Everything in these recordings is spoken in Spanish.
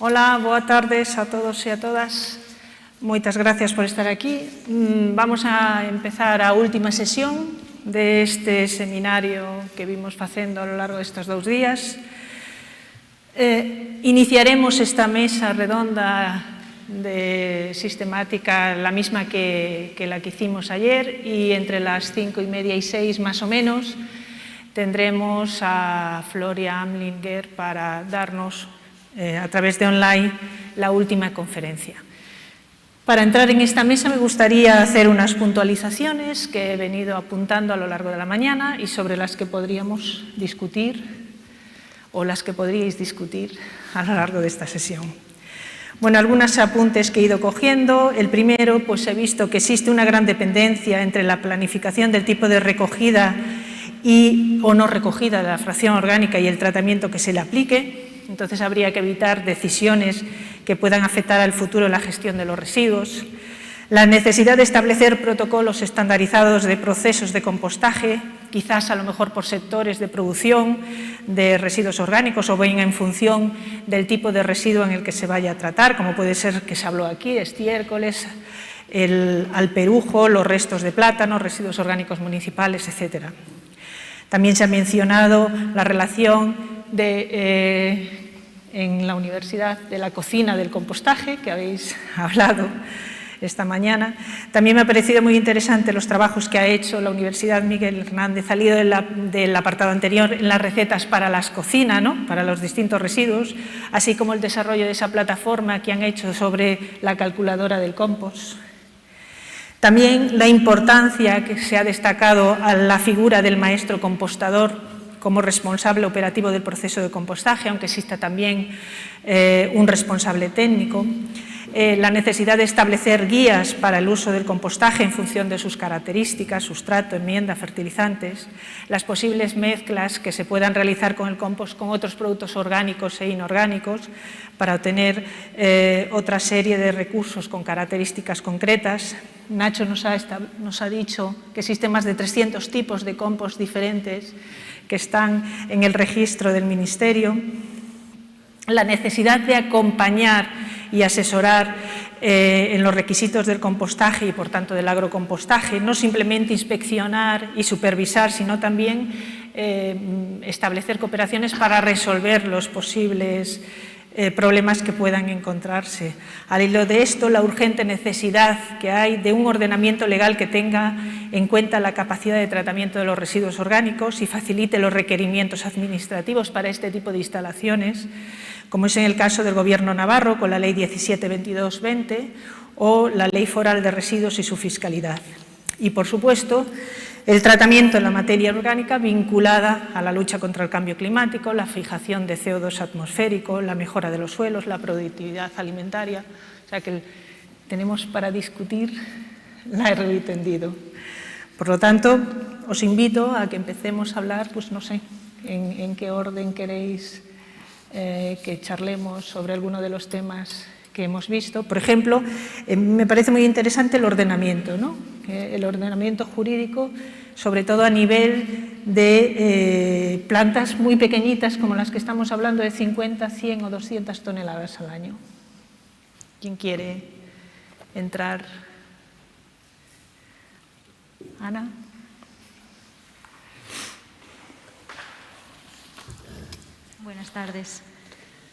Hola, boas tardes a todos e a todas. Moitas gracias por estar aquí. Vamos a empezar a última sesión deste seminario que vimos facendo a lo largo destes 2 días. Iniciaremos esta mesa redonda de sistemática, la misma que la que hicimos ayer, y entre las 5:30 y 6 más o menos tendremos a Floria Amlinger para darnos a través de online la última conferencia. Para entrar en esta mesa me gustaría hacer unas puntualizaciones que he venido apuntando a lo largo de la mañana y sobre las que podríamos discutir o las que podríais discutir a lo largo de esta sesión. Bueno, algunos apuntes que he ido cogiendo. El primero, pues he visto que existe una gran dependencia entre la planificación del tipo de recogida o no recogida de la fracción orgánica y el tratamiento que se le aplique. Entonces habría que evitar decisiones que puedan afectar al futuro la gestión de los residuos. La necesidad de establecer protocolos estandarizados de procesos de compostaje, quizás a lo mejor por sectores de producción de residuos orgánicos o bien en función del tipo de residuo en el que se vaya a tratar, como puede ser que se habló aquí, estiércoles, el alperujo, los restos de plátano, residuos orgánicos municipales, etc. También se ha mencionado la relación en la universidad de la cocina del compostaje, que habéis hablado esta mañana. También me ha parecido muy interesante los trabajos que ha hecho la Universidad Miguel Hernández, salido del apartado anterior, en las recetas para las cocinas, ¿no? Para los distintos residuos, así como el desarrollo de esa plataforma que han hecho sobre la calculadora del compost. También la importancia que se ha destacado a la figura del maestro compostador como responsable operativo del proceso de compostaje, aunque exista también un responsable técnico. La necesidad de establecer guías para el uso del compostaje en función de sus características, sustrato, enmienda, fertilizantes, las posibles mezclas que se puedan realizar con el compost con otros productos orgánicos e inorgánicos para obtener otra serie de recursos con características concretas. Nacho nos ha dicho que existen más de 300 tipos de compost diferentes que están en el registro del Ministerio. La necesidad de acompañar y asesorar en los requisitos del compostaje y, por tanto, del agrocompostaje, no simplemente inspeccionar y supervisar, sino también establecer cooperaciones para resolver los posibles problemas que puedan encontrarse. Al hilo de esto, la urgente necesidad que hay de un ordenamiento legal que tenga en cuenta la capacidad de tratamiento de los residuos orgánicos y facilite los requerimientos administrativos para este tipo de instalaciones, como es en el caso del Gobierno navarro con la Ley 17-22-20 o la Ley Foral de Residuos y su fiscalidad. Y, por supuesto, el tratamiento en la materia orgánica vinculada a la lucha contra el cambio climático, la fijación de CO2 atmosférico, la mejora de los suelos, la productividad alimentaria. O sea que tenemos para discutir largo y tendido. Por lo tanto, os invito a que empecemos a hablar, pues no sé, en qué orden queréis que charlemos sobre alguno de los temas que hemos visto. Por ejemplo, me parece muy interesante el ordenamiento, ¿no? El ordenamiento jurídico, sobre todo a nivel de plantas muy pequeñitas como las que estamos hablando, de 50, 100 o 200 toneladas al año. ¿Quién quiere entrar? Ana. Buenas tardes.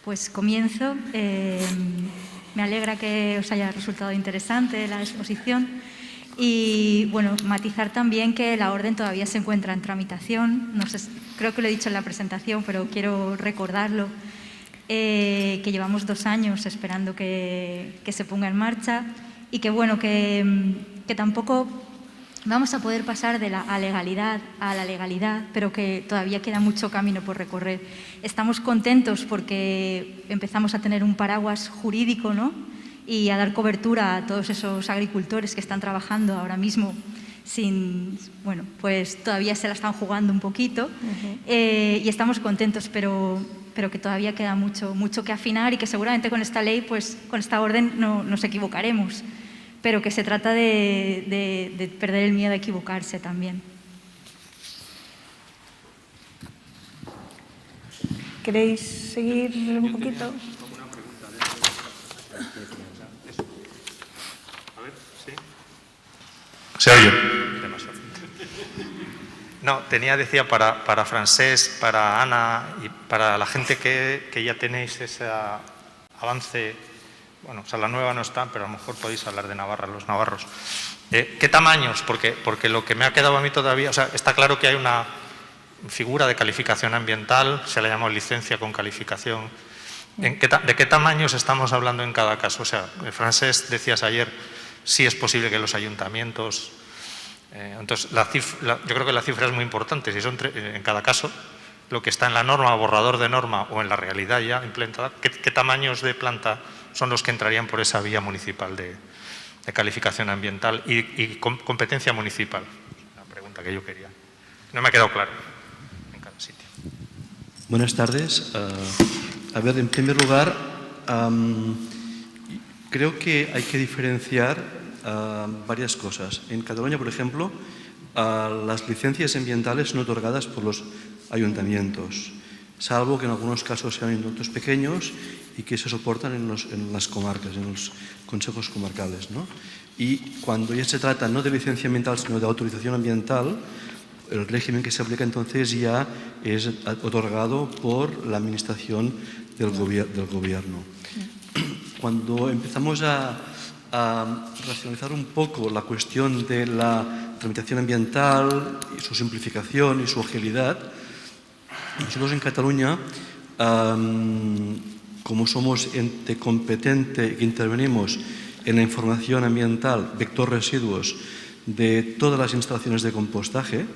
Pues comienzo. Me alegra que os haya resultado interesante la exposición y, bueno, matizar también que la orden todavía se encuentra en tramitación. No sé, creo que lo he dicho en la presentación, pero quiero recordarlo, que llevamos 2 años esperando que se ponga en marcha y que, bueno, que tampoco vamos a poder pasar de la legalidad a la legalidad, pero que todavía queda mucho camino por recorrer. Estamos contentos porque empezamos a tener un paraguas jurídico, ¿no? Y a dar cobertura a todos esos agricultores que están trabajando ahora mismo bueno, pues todavía se la están jugando un poquito. Y estamos contentos, pero que todavía queda mucho que afinar y que seguramente con esta ley, pues con esta orden no nos equivocaremos, pero que se trata de perder el miedo a equivocarse también. ¿Queréis seguir un poquito? ver, ¿sí? ¿Se oye? Demasiado. No, decía para Francesc, para Ana y para la gente que ya tenéis ese avance, bueno, o sea, la nueva no está, pero a lo mejor podéis hablar de Navarra, los navarros. ¿Qué tamaños? Porque lo que me ha quedado a mí todavía, o sea, está claro que hay una figura de calificación ambiental, se le llama licencia con calificación. ¿De qué tamaños estamos hablando en cada caso? O sea, Francesc, decías ayer, sí es posible que los ayuntamientos... entonces, yo creo que la cifra es muy importante. Si son en cada caso, lo que está en la norma, borrador de norma o en la realidad ya implementada, ¿qué tamaños de planta son los que entrarían por esa vía municipal de calificación ambiental y competencia municipal? La pregunta que yo quería. No me ha quedado claro en cada sitio. Buenas tardes. A ver, en primer lugar, creo que hay que diferenciar varias cosas. En Cataluña, por ejemplo, las licencias ambientales son otorgadas por los ayuntamientos, salvo que en algunos casos sean ayuntamientos pequeños y que se soportan en las comarcas, en los consejos comarcales, ¿no? Y cuando ya se trata no de licencia ambiental, sino de autorización ambiental, el régimen que se aplica entonces ya es otorgado por la administración del gobierno. Cuando empezamos a racionalizar un poco la cuestión de la tramitación ambiental y su simplificación y su agilidad, nosotros en Cataluña, como somos ente competente que intervenimos en la información ambiental, vector residuos, de todas las instalaciones de compostaje,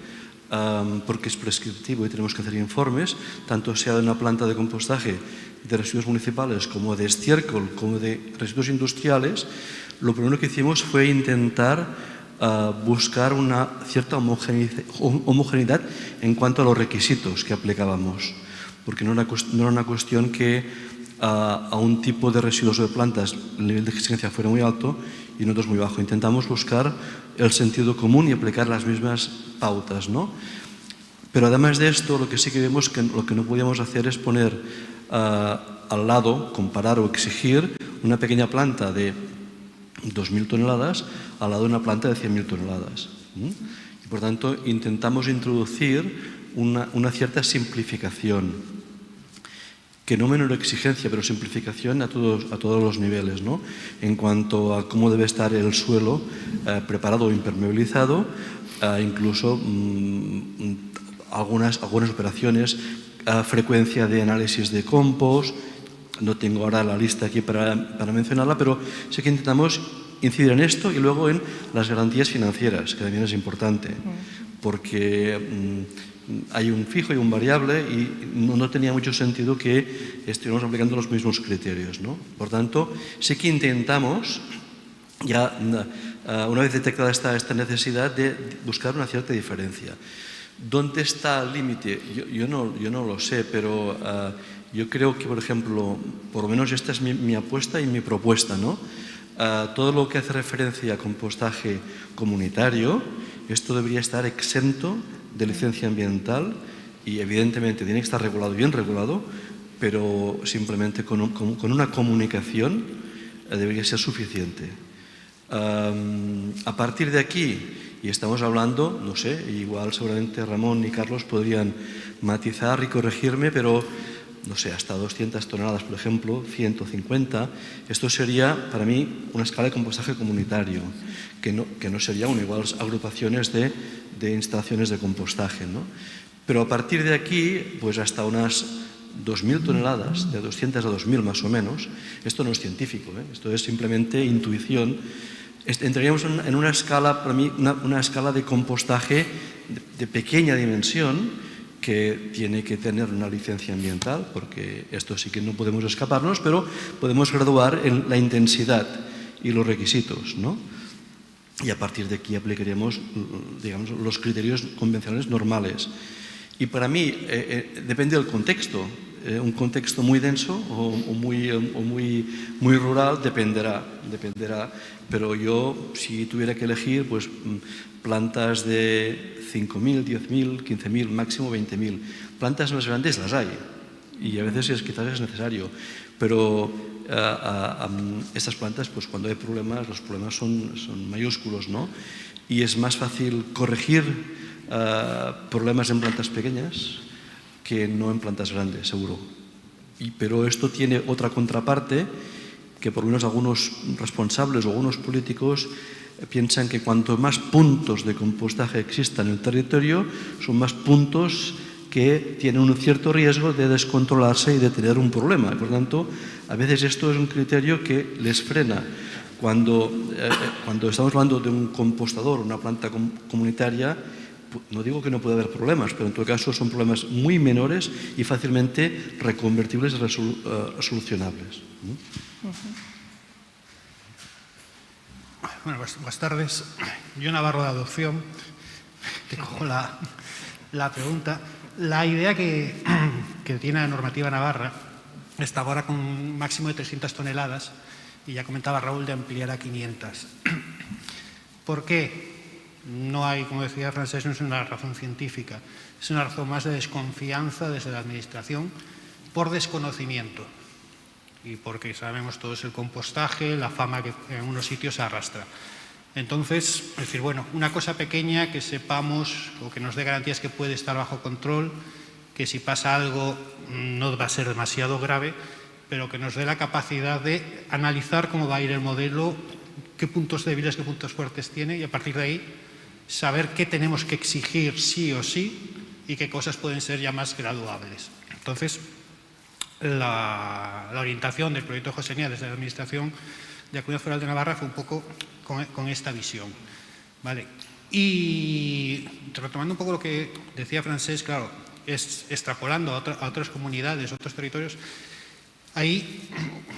porque es prescriptivo y tenemos que hacer informes, tanto sea de una planta de compostaje de residuos municipales como de estiércol, como de residuos industriales, lo primero que hicimos fue intentar buscar una cierta homogeneidad en cuanto a los requisitos que aplicábamos, porque no era una cuestión que a un tipo de residuos o de plantas el nivel de exigencia fuera muy alto y en otros muy bajo. Intentamos buscar el sentido común y aplicar las mismas pautas, ¿no? Pero además de esto, lo que sí que vemos que lo que no podíamos hacer es poner al lado, comparar o exigir una pequeña planta de 2.000 toneladas al lado de una planta de 100.000 toneladas. Y por tanto, intentamos introducir una cierta simplificación, que no menor exigencia, pero simplificación a todos los niveles, ¿no? En cuanto a cómo debe estar el suelo preparado o impermeabilizado, incluso algunas operaciones, frecuencia de análisis de compost. No tengo ahora la lista aquí para mencionarla, pero sí que intentamos incidir en esto y luego en las garantías financieras, que también es importante, porque hay un fijo y un variable y no tenía mucho sentido que estuviéramos aplicando los mismos criterios, ¿no? Por tanto, sí que intentamos, ya una vez detectada esta necesidad, de buscar una cierta diferencia. ¿Dónde está el límite? Yo no lo sé, pero yo creo que, por ejemplo, por lo menos esta es mi apuesta y mi propuesta, ¿no? Todo lo que hace referencia a compostaje comunitario, esto debería estar exento de licencia ambiental y evidentemente tiene que estar regulado, bien regulado, pero simplemente con una comunicación debería ser suficiente. A partir de aquí, y estamos hablando, no sé, igual seguramente Ramón y Carlos podrían matizar y corregirme, pero no sé, hasta 200 toneladas, por ejemplo, 150, esto sería para mí una escala de compostaje comunitario, que no serían iguales agrupaciones de instalaciones de compostaje, ¿no? Pero a partir de aquí, pues hasta unas 2.000 toneladas, de 200 a 2.000 más o menos, esto no es científico, esto es simplemente intuición. Entraríamos en una escala, para mí, una escala de compostaje de pequeña dimensión, que tiene que tener una licencia ambiental, porque esto sí que no podemos escaparnos, pero podemos graduar en la intensidad y los requisitos, ¿no? Y a partir de aquí aplicaríamos, digamos, los criterios convencionales normales. Y para mí depende del contexto. Un contexto muy denso o muy rural dependerá. Pero yo, si tuviera que elegir, pues plantas de 5.000, 10.000, 15.000, máximo 20.000. Plantas más grandes las hay. Y a veces quizás es necesario, pero estas plantas, pues cuando hay problemas, los problemas son mayúsculos, ¿no? Y es más fácil corregir problemas en plantas pequeñas que no en plantas grandes, seguro. Pero esto tiene otra contraparte, que por lo menos algunos responsables o algunos políticos piensan que cuanto más puntos de compostaje existan en el territorio, son más puntos que tienen un cierto riesgo de descontrolarse y de tener un problema. Por lo tanto, a veces esto es un criterio que les frena. Cuando estamos hablando de un compostador, una planta comunitaria, no digo que no pueda haber problemas, pero en todo caso son problemas muy menores y fácilmente reconvertibles y solucionables. Bueno, buenas tardes. Yo, Navarro de Adopción, te cojo la pregunta. La idea que tiene la normativa navarra está ahora con un máximo de 300 toneladas y ya comentaba Raúl de ampliar a 500. ¿Por qué? No hay, como decía Francesc, no es una razón científica, es una razón más de desconfianza desde la Administración por desconocimiento y porque sabemos todos el compostaje, la fama que en unos sitios se arrastra. Entonces, es decir, bueno, una cosa pequeña que sepamos o que nos dé garantías que puede estar bajo control, que si pasa algo no va a ser demasiado grave, pero que nos dé la capacidad de analizar cómo va a ir el modelo, qué puntos débiles, qué puntos fuertes tiene y a partir de ahí saber qué tenemos que exigir sí o sí y qué cosas pueden ser ya más graduables. Entonces, la orientación del proyecto Josenia desde la Administración de la Comunidad Foral de Navarra fue un poco con esta visión, ¿vale? Y retomando un poco lo que decía Francesc, claro, es extrapolando a otras comunidades, a otros territorios, ahí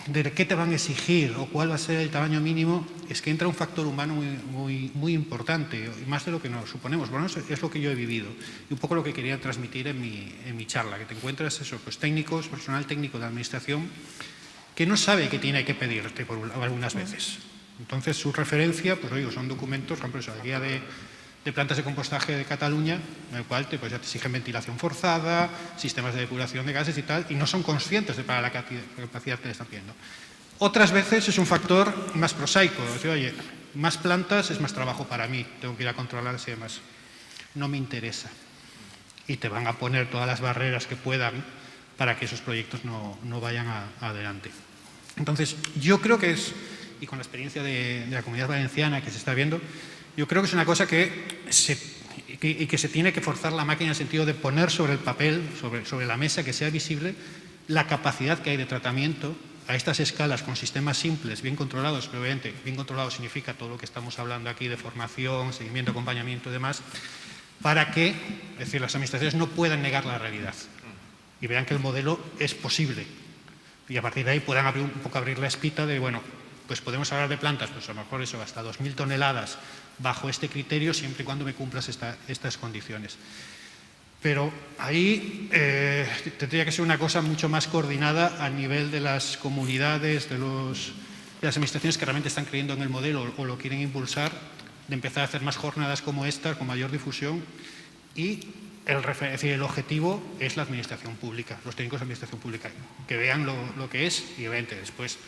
de qué te van a exigir o cuál va a ser el tamaño mínimo, es que entra un factor humano muy importante, y más de lo que nos suponemos. Bueno, es lo que yo he vivido y un poco lo que quería transmitir en mi charla, que te encuentras eso, pues técnicos, personal técnico de la Administración que no sabe qué tiene que pedirte algunas veces. Entonces, su referencia, pues oigo, son documentos, por ejemplo, eso, la guía de plantas de compostaje de Cataluña, en el cual pues ya te exigen ventilación forzada, sistemas de depuración de gases y tal, y no son conscientes de para la capacidad que le están pidiendo. Otras veces es un factor más prosaico, es decir, oye, más plantas es más trabajo para mí, tengo que ir a controlarlas y demás. No me interesa. Y te van a poner todas las barreras que puedan para que esos proyectos no vayan adelante. Entonces, yo creo que es, y con la experiencia de la Comunidad Valenciana que se está viendo, yo creo que es una cosa que se tiene que forzar la máquina en el sentido de poner sobre el papel, sobre la mesa, que sea visible la capacidad que hay de tratamiento a estas escalas con sistemas simples, bien controlados, pero obviamente bien controlado significa todo lo que estamos hablando aquí de formación, seguimiento, acompañamiento y demás, para que, es decir, las administraciones no puedan negar la realidad y vean que el modelo es posible y a partir de ahí puedan un poco abrir la espita de, bueno, pues podemos hablar de plantas, pues a lo mejor eso, hasta 2.000 toneladas bajo este criterio, siempre y cuando me cumplas estas condiciones. Pero ahí tendría que ser una cosa mucho más coordinada a nivel de las comunidades, de las administraciones que realmente están creyendo en el modelo o lo quieren impulsar, de empezar a hacer más jornadas como esta, con mayor difusión y es decir, el objetivo es la administración pública, los técnicos de administración pública, que vean lo que es y obviamente después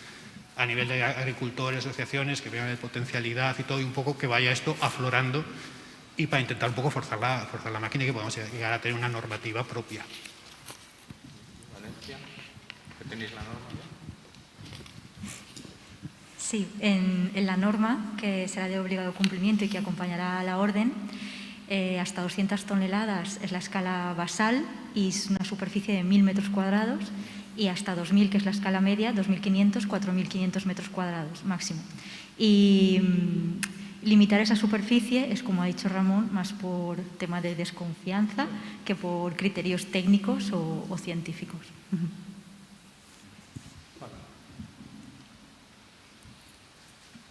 a nivel de agricultores, asociaciones, que vean la potencialidad y todo, y un poco que vaya esto aflorando y para intentar un poco forzar la máquina y que podamos llegar a tener una normativa propia. Valencia, ¿qué tenéis la norma ya? Sí, en la norma, que será de obligado cumplimiento y que acompañará a la orden, hasta 200 toneladas es la escala basal y es una superficie de 1.000 metros cuadrados y hasta 2.000, que es la escala media, 2.500, 4.500 metros cuadrados máximo. Y limitar esa superficie es, como ha dicho Ramón, más por tema de desconfianza que por criterios técnicos o científicos.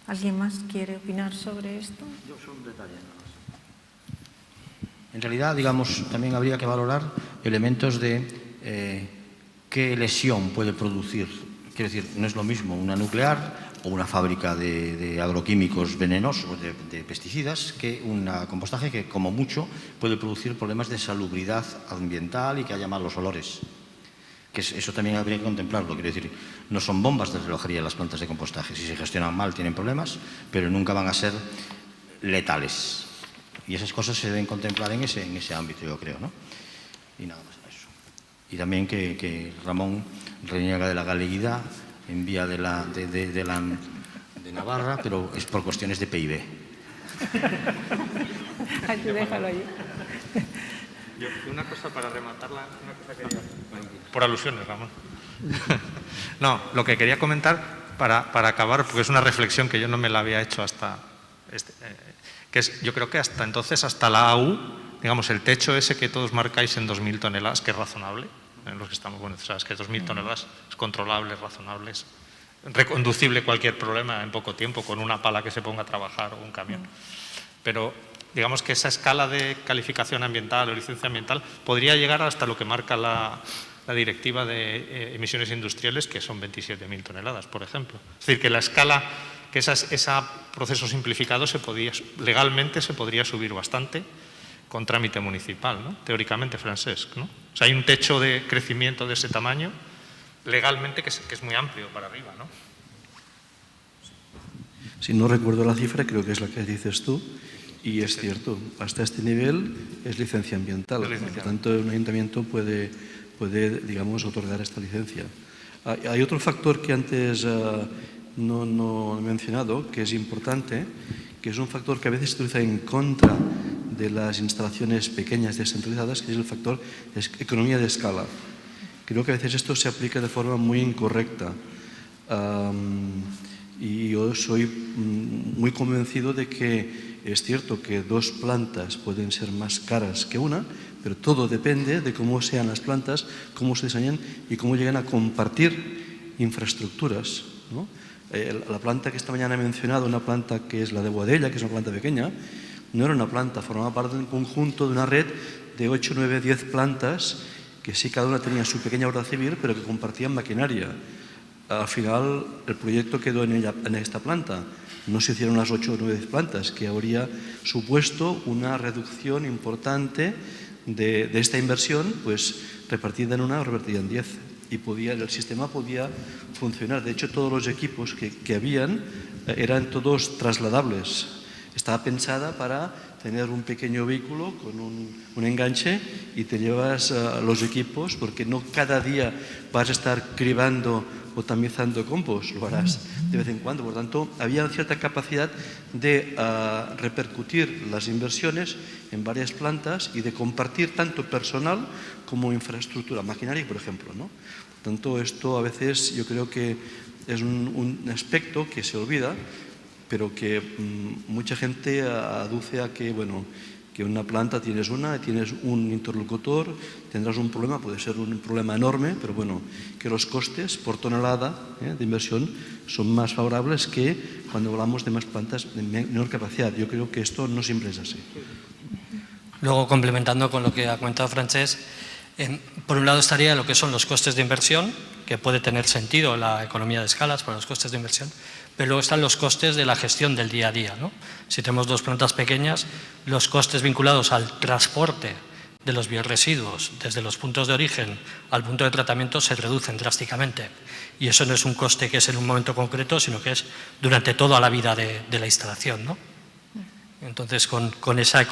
¿Alguien más quiere opinar sobre esto? Yo soy un detalle. En realidad, digamos, también habría que valorar elementos de qué lesión puede producir. Quiero decir, no es lo mismo una nuclear o una fábrica de agroquímicos venenosos, de pesticidas, que un compostaje que, como mucho, puede producir problemas de salubridad ambiental y que haya malos olores. Que eso también habría que contemplarlo. Quiero decir, no son bombas de relojería las plantas de compostaje. Si se gestionan mal tienen problemas, pero nunca van a ser letales. Y esas cosas se deben contemplar en ese ámbito, yo creo, ¿no? Y nada más eso. Y también que Ramón reniega de la galeguidad en vía de Navarra, pero es por cuestiones de PIB. Ay, tú déjalo ahí. Una cosa para rematarla, por alusiones, Ramón. No, lo que quería comentar para acabar, porque es una reflexión que yo no me la había hecho hasta, que es, yo creo que hasta entonces, hasta la AU, digamos, el techo ese que todos marcáis en 2.000 toneladas, que es razonable, en los que estamos, bueno, sabes que 2.000 toneladas es controlable, razonable, es reconducible cualquier problema en poco tiempo, con una pala que se ponga a trabajar o un camión. Pero digamos que esa escala de calificación ambiental o licencia ambiental podría llegar hasta lo que marca la directiva de emisiones industriales, que son 27.000 toneladas, por ejemplo. Es decir, que la escala, que ese proceso simplificado legalmente se podría subir bastante con trámite municipal, ¿no? Teóricamente, Francesc, ¿no? O sea, hay un techo de crecimiento de ese tamaño legalmente que es muy amplio para arriba, ¿no? Si no recuerdo la cifra, creo que es la que dices tú, y es cierto, hasta este nivel es licencia ambiental. Por lo tanto, un ayuntamiento puede, digamos, otorgar esta licencia. Hay otro factor que antes no he mencionado, que es importante, que es un factor que a veces se utiliza en contra de las instalaciones pequeñas descentralizadas, que es el factor de economía de escala. Creo que a veces esto se aplica de forma muy incorrecta. Y yo soy muy convencido de que es cierto que 2 plantas pueden ser más caras que una, pero todo depende de cómo sean las plantas, cómo se diseñan y cómo llegan a compartir infraestructuras, ¿no? La planta que esta mañana he mencionado, una planta que es la de Boadella, que es una planta pequeña, no era una planta, formaba parte de un conjunto de una red de 8, 9, 10 plantas que sí cada una tenía su pequeña obra civil, pero que compartían maquinaria. Al final, el proyecto quedó en esta planta. No se hicieron las 8 o 9 plantas, que habría supuesto una reducción importante de esta inversión, pues repartida en una o repartida en 10. Y el sistema podía funcionar. De hecho, todos los equipos que habían eran todos trasladables. Estaba pensada para tener un pequeño vehículo con un enganche y te llevas los equipos, porque no cada día vas a estar cribando o tamizando compost, lo harás de vez en cuando. Por lo tanto, había cierta capacidad de repercutir las inversiones en varias plantas y de compartir tanto personal como infraestructura, maquinaria, por ejemplo, ¿no? Por tanto, esto a veces yo creo que es un aspecto que se olvida, pero que mucha gente aduce a que, bueno, que una planta tienes un interlocutor, tendrás un problema, puede ser un problema enorme, pero bueno, que los costes por tonelada de inversión son más favorables que cuando hablamos de más plantas de menor capacidad. Yo creo que esto no siempre es así. Luego, complementando con lo que ha comentado Francesc, por un lado estaría lo que son los costes de inversión, que puede tener sentido la economía de escalas para los costes de inversión, pero luego están los costes de la gestión del día a día, ¿no? Si tenemos 2 plantas pequeñas, los costes vinculados al transporte de los biorresiduos desde los puntos de origen al punto de tratamiento se reducen drásticamente. Y eso no es un coste que es en un momento concreto, sino que es durante toda la vida de la instalación, ¿no? Entonces, con ese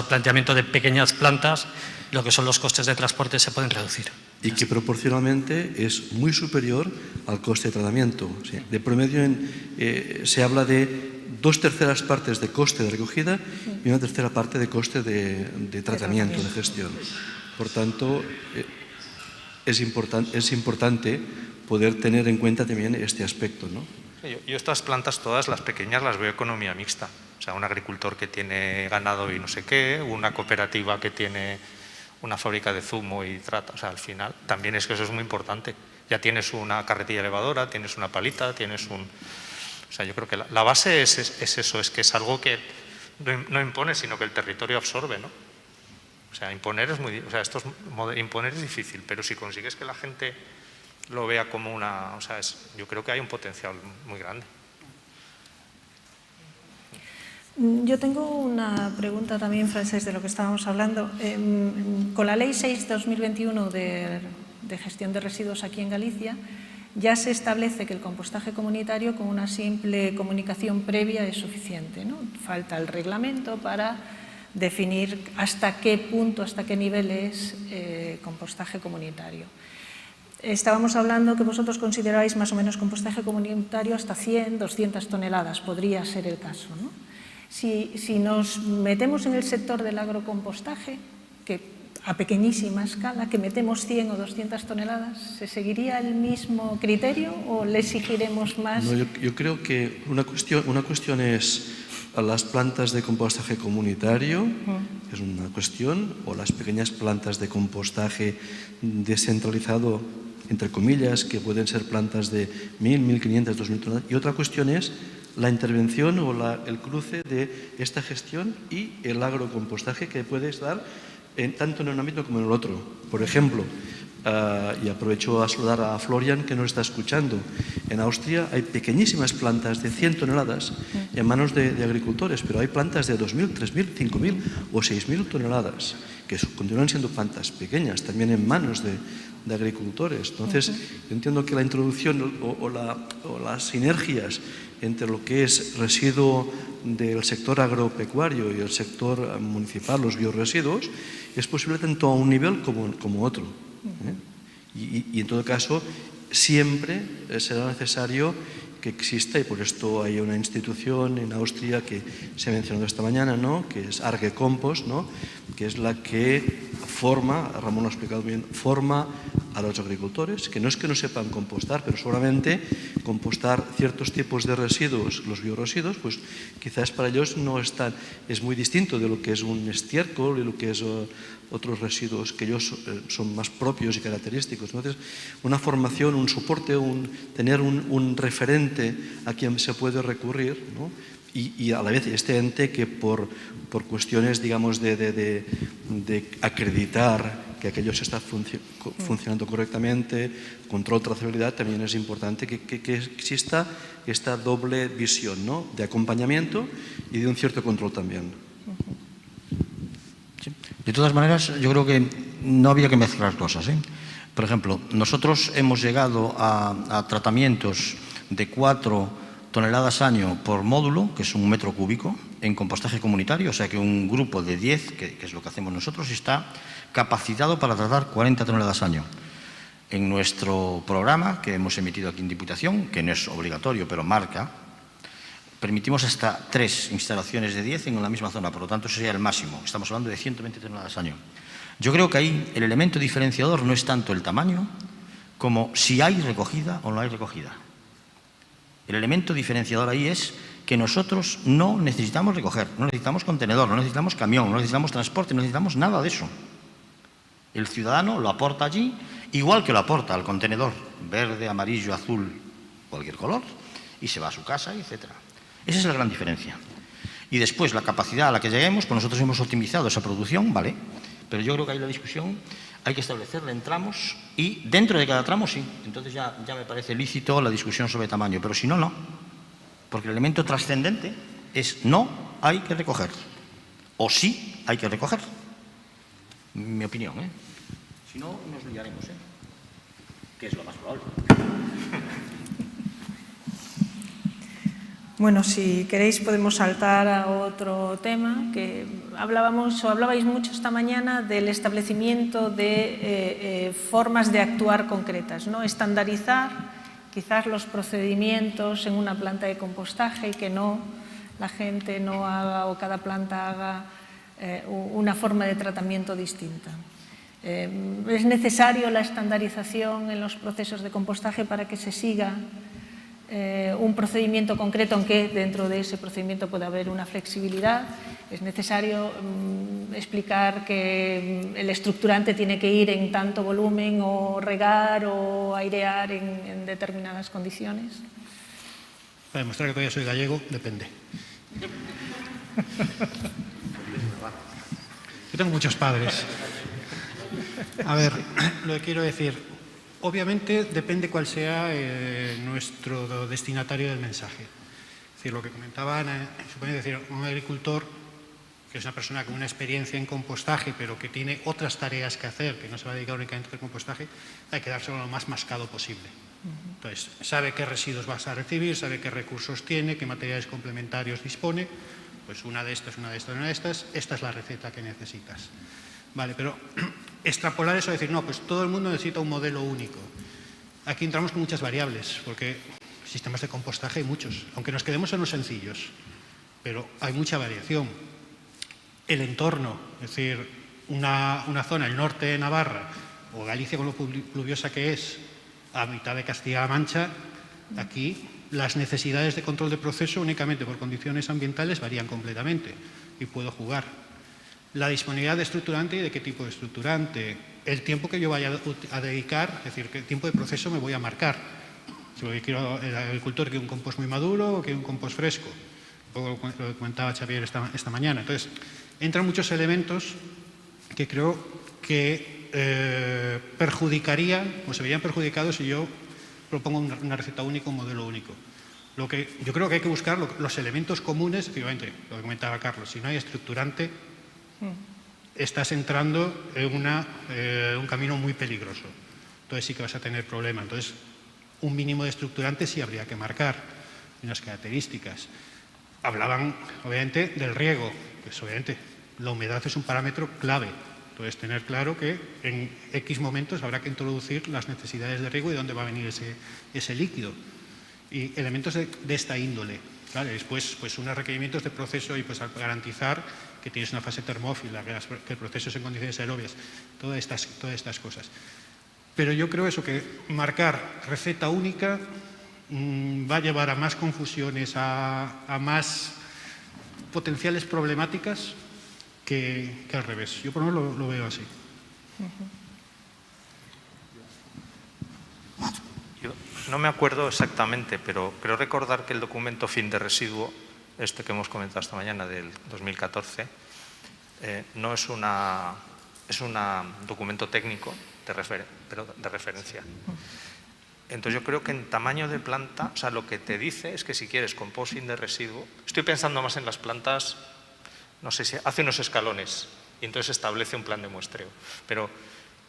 planteamiento de pequeñas plantas, lo que son los costes de transporte se pueden reducir. Y que proporcionalmente es muy superior al coste de tratamiento. O sea, de promedio se habla de 2/3 partes de coste de recogida y 1/3 parte de coste de tratamiento, de gestión. Por tanto, es importante poder tener en cuenta también este aspecto, ¿no? Yo estas plantas todas, las pequeñas, las veo economía mixta. O sea, un agricultor que tiene ganado y no sé qué, una cooperativa que tiene una fábrica de zumo y trata. O sea, al final, también es que eso es muy importante. Ya tienes una carretilla elevadora, tienes una palita, tienes un... O sea, yo creo que la base es eso, es que es algo que no impone, sino que el territorio absorbe, ¿no? O sea, imponer es difícil, pero si consigues que la gente lo vea como una... O sea, yo creo que hay un potencial muy grande. Yo tengo una pregunta también, Francesc, de lo que estábamos hablando. Con la Ley 6/2021 de gestión de residuos aquí en Galicia, ya se establece que el compostaje comunitario con una simple comunicación previa es suficiente, ¿no? Falta el reglamento para definir hasta qué punto, hasta qué nivel es compostaje comunitario. Estábamos hablando que vosotros consideráis más o menos compostaje comunitario hasta 100, 200 toneladas, podría ser el caso, ¿no? Si nos metemos en el sector del agrocompostaje, que a pequeñísima escala, que metemos 100 o 200 toneladas, ¿se seguiría el mismo criterio o le exigiremos más? No, yo creo que una cuestión es las plantas de compostaje comunitario, es una cuestión, o las pequeñas plantas de compostaje descentralizado, entre comillas, que pueden ser plantas de 1.000, 1.500, 2.000 toneladas. Y otra cuestión es la intervención o el cruce de esta gestión y el agrocompostaje que puede estar tanto en un ámbito como en el otro. Por ejemplo, y aprovecho a saludar a Florian que nos está escuchando, en Austria hay pequeñísimas plantas de 100 toneladas en manos de agricultores, pero hay plantas de 2.000, 3.000, 5.000 o 6.000 toneladas que continúan siendo plantas pequeñas también en manos de agricultores. Entonces, yo entiendo que la introducción o las sinergias entre lo que es residuo del sector agropecuario y el sector municipal, los bioresiduos, es posible tanto a un nivel como otro. Y en todo caso, siempre será necesario que exista, y por esto hay una institución en Austria que se ha mencionado esta mañana, ¿no?, que es Arge Compost, ¿no?, que es la que forma, Ramón lo ha explicado bien, forma a los agricultores, que no es que no sepan compostar, pero seguramente compostar ciertos tipos de residuos, los bioresiduos, pues quizás para ellos es muy distinto de lo que es un estiércol y lo que es otros residuos que ellos son más propios y característicos. Entonces, una formación, un soporte, tener un referente a quien se puede recurrir, ¿no?, y a la vez este ente que por cuestiones, digamos, de acreditar que aquello se está funcionando correctamente, control, trazabilidad, también es importante que exista esta doble visión, ¿no?, de acompañamiento y de un cierto control también. Sí. De todas maneras, yo creo que no había que mezclar cosas, ¿eh? Por ejemplo, nosotros hemos llegado a tratamientos de 4 toneladas año por módulo, que es 1 metro cúbico, en compostaje comunitario, o sea que un grupo de 10, que es lo que hacemos nosotros, está capacitado para tratar 40 toneladas año. En nuestro programa, que hemos emitido aquí en Diputación, que no es obligatorio, pero marca, permitimos hasta 3 instalaciones de 10 en la misma zona, por lo tanto, ese sería el máximo. Estamos hablando de 120 toneladas año. Yo creo que ahí el elemento diferenciador no es tanto el tamaño como si hay recogida o no hay recogida. El elemento diferenciador ahí es que nosotros no necesitamos recoger, no necesitamos contenedor, no necesitamos camión, no necesitamos transporte, no necesitamos nada de eso. El ciudadano lo aporta allí, igual que lo aporta al contenedor verde, amarillo, azul, cualquier color, y se va a su casa, etc. Esa es la gran diferencia. Y después, la capacidad a la que lleguemos, pues nosotros hemos optimizado esa producción, ¿vale? Pero yo creo que ahí la discusión hay que establecerla en tramos y dentro de cada tramo sí. Entonces ya me parece lícito la discusión sobre tamaño, pero si no, no. Porque el elemento trascendente es no hay que recoger o sí hay que recoger. Mi opinión, ¿eh? Si no, nos liaremos, ¿eh? Que es lo más probable. Bueno, si queréis podemos saltar a otro tema, que hablabais mucho esta mañana del establecimiento de formas de actuar concretas, ¿no? Estandarizar quizás los procedimientos en una planta de compostaje y que la gente no haga o cada planta haga una forma de tratamiento distinta. ¿Es necesario la estandarización en los procesos de compostaje para que se siga un procedimiento concreto, aunque dentro de ese procedimiento puede haber una flexibilidad? Es necesario explicar que el estructurante tiene que ir en tanto volumen o regar o airear en determinadas condiciones. Para demostrar que todavía soy gallego, depende. Yo tengo muchos padres. A ver, lo que quiero decir, obviamente depende cuál sea nuestro destinatario del mensaje. Es decir, lo que comentaba Ana, supone decir, un agricultor que es una persona con una experiencia en compostaje, pero que tiene otras tareas que hacer, que no se va a dedicar únicamente al compostaje, hay que dárselo lo más mascado posible. Entonces, sabe qué residuos vas a recibir, sabe qué recursos tiene, qué materiales complementarios dispone, pues una de estas, esta es la receta que necesitas. Vale, pero extrapolar eso, decir, no, pues todo el mundo necesita un modelo único. Aquí entramos con muchas variables, porque sistemas de compostaje hay muchos, aunque nos quedemos en los sencillos, pero hay mucha variación. El entorno, es decir, una zona, el norte de Navarra o Galicia con lo pluviosa que es, a mitad de Castilla-La Mancha, aquí las necesidades de control de proceso únicamente por condiciones ambientales varían completamente y puedo jugar. La disponibilidad de estructurante y de qué tipo de estructurante, el tiempo que yo vaya a dedicar, es decir, qué tiempo de proceso me voy a marcar. Si quiero, el agricultor quiere un compost muy maduro o quiere un compost fresco, un poco lo que comentaba Xavier esta mañana. Entonces, entran muchos elementos que creo que perjudicarían o se verían perjudicados si yo propongo una receta única, un modelo único. Lo que yo creo que hay que buscar los elementos comunes, efectivamente, lo que comentaba Carlos, si no hay estructurante, estás entrando en un camino muy peligroso. Entonces sí que vas a tener problemas. Entonces, un mínimo de estructurante sí habría que marcar unas características. Hablaban, obviamente, del riego. Pues, obviamente, la humedad es un parámetro clave. Entonces, tener claro que en X momentos habrá que introducir las necesidades de riego y dónde va a venir ese líquido. Y elementos de esta índole. ¿Vale? Después, pues, unos requerimientos de proceso y pues garantizar que tienes una fase termófila, que el proceso es en condiciones aerobias, todas estas cosas. Pero yo creo eso, que marcar receta única va a llevar a más confusiones, a más potenciales problemáticas que al revés. Yo por lo menos lo veo así. Yo no me acuerdo exactamente, pero creo recordar que el documento fin de residuo, este que hemos comentado esta mañana del 2014, no es un documento técnico pero de referencia. Entonces yo creo que en tamaño de planta, o sea, lo que te dice es que si quieres compost fin de residuo, estoy pensando más en las plantas, no sé si hace unos escalones y entonces establece un plan de muestreo, pero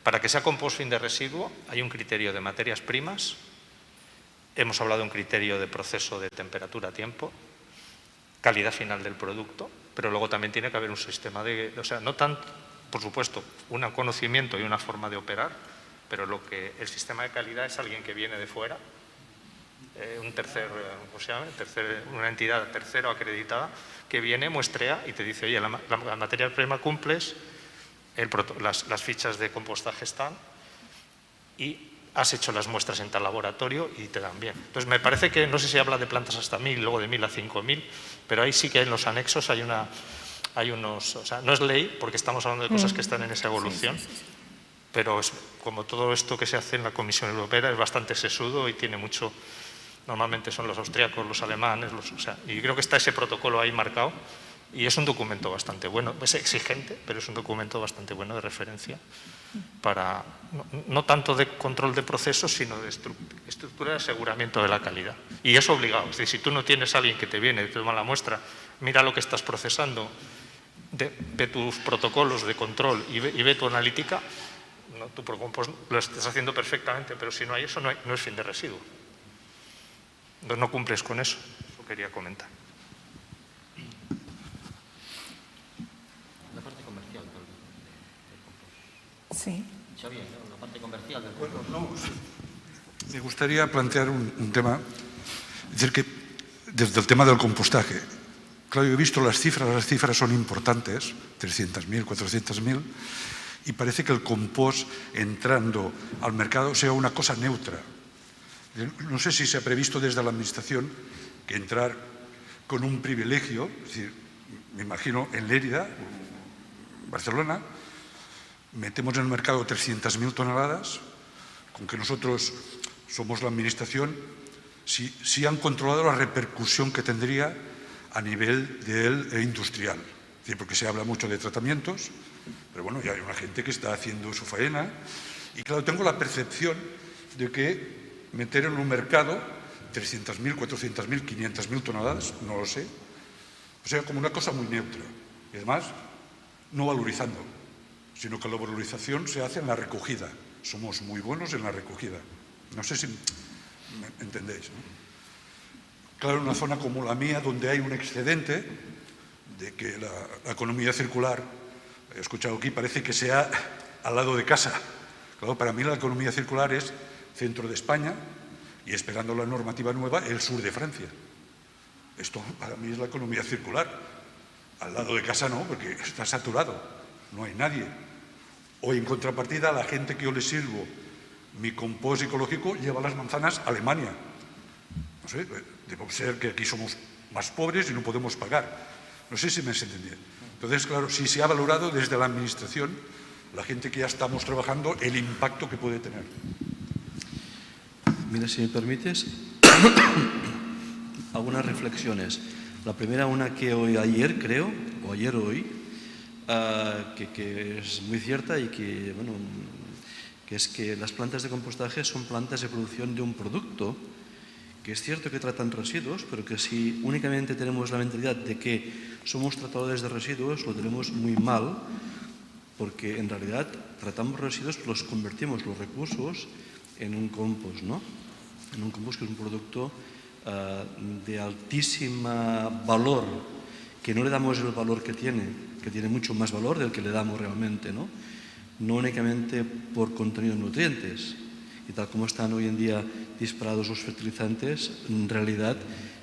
para que sea compost fin de residuo hay un criterio de materias primas, hemos hablado de un criterio de proceso de temperatura-tiempo, calidad final del producto, pero luego también tiene que haber un sistema de, o sea, no tanto, por supuesto, un conocimiento y una forma de operar, pero el sistema de calidad es alguien que viene de fuera, una entidad tercero acreditada que viene, muestrea y te dice, oye, la materia prima cumples, las fichas de compostaje están y has hecho las muestras en tal laboratorio y te dan bien. Entonces me parece que, no sé si habla de plantas hasta 1000, luego de 1000 a 5000, pero ahí sí que en los anexos hay unos, o sea, no es ley porque estamos hablando de cosas que están en esa evolución, pero es, como todo esto que se hace en la Comisión Europea es bastante sesudo y tiene mucho, normalmente son los austríacos, los alemanes, y creo que está ese protocolo ahí marcado y es un documento bastante bueno, es exigente, pero es un documento bastante bueno de referencia para, no tanto de control de procesos, sino de estructura de aseguramiento de la calidad. Y es obligado, es decir, si tú no tienes a alguien que te viene y te toma la muestra, mira lo que estás procesando, ve tus protocolos de control y ve tu analítica, no, tu compost lo estás haciendo perfectamente, pero si no hay eso, no es fin de residuo. Entonces no cumples con eso, eso quería comentar. La parte comercial del compost. Sí. Xavier, la parte comercial del compost. Bueno, no, me gustaría plantear un tema, es decir, que desde el tema del compostaje, claro, yo he visto las cifras son importantes, 300.000, 400.000, y parece que el compost entrando al mercado sea una cosa neutra. No sé si se ha previsto desde la Administración que entrar con un privilegio, es decir, me imagino en Lérida, Barcelona, metemos en el mercado 300.000 toneladas, con que nosotros somos la Administración, si han controlado la repercusión que tendría a nivel industrial. Es decir, porque se habla mucho de tratamientos, pero bueno, ya hay una gente que está haciendo su faena. Y claro, tengo la percepción de que meter en un mercado 300.000, 400.000, 500.000 toneladas, no lo sé, o sea, como una cosa muy neutra. Y además, no valorizando, sino que la valorización se hace en la recogida. Somos muy buenos en la recogida. No sé si me entendéis, ¿no? Claro, en una zona como la mía, donde hay un excedente de que la economía circular, he escuchado aquí, parece que sea al lado de casa. Claro, para mí la economía circular es centro de España y, esperando la normativa nueva, el sur de Francia. Esto para mí es la economía circular. Al lado de casa no, porque está saturado, no hay nadie. O en contrapartida, la gente que yo le sirvo mi compost ecológico lleva las manzanas a Alemania. No sé, debe ser que aquí somos más pobres y no podemos pagar. No sé si me has entendido. Entonces, claro, si se ha valorado desde la Administración, la gente que ya estamos trabajando, el impacto que puede tener. Mira, si me permites, algunas reflexiones. La primera, una que oí ayer, creo, o ayer oí, que es muy cierta y que, bueno, que es que las plantas de compostaje son plantas de producción de un producto, que es cierto que tratan residuos, pero que si únicamente tenemos la mentalidad de que somos tratadores de residuos, lo tenemos muy mal, porque en realidad tratamos residuos, los convertimos los recursos en un compost, ¿no? En un compost que es un producto de altísimo valor, que no le damos el valor que tiene mucho más valor del que le damos realmente, ¿no? No únicamente por contenido de nutrientes, y tal como están hoy en día disparados los fertilizantes, en realidad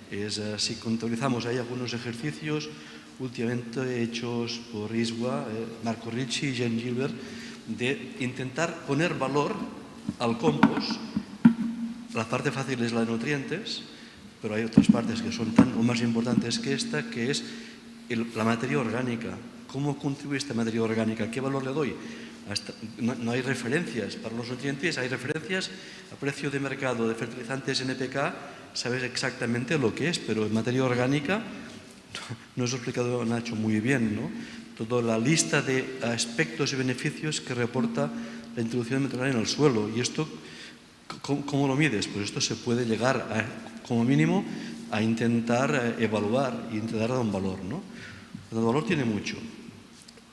es, si contabilizamos, hay algunos ejercicios últimamente hechos por ISWA, Marco Ricci y Jean Gilbert, de intentar poner valor al compost. La parte fácil es la de nutrientes, pero hay otras partes que son tan o más importantes que esta, que es la materia orgánica. ¿Cómo contribuye esta materia orgánica? ¿Qué valor le doy? No hay referencias para los nutrientes, hay referencias a precio de mercado de fertilizantes NPK, sabes exactamente lo que es, pero en materia orgánica nos ha explicado Nacho muy bien, ¿no? Toda la lista de aspectos y beneficios que reporta la introducción de material en el suelo. ¿Y esto cómo lo mides? Pues esto se puede llegar, como mínimo, a intentar evaluar y intentar dar un valor, ¿no? El valor tiene mucho.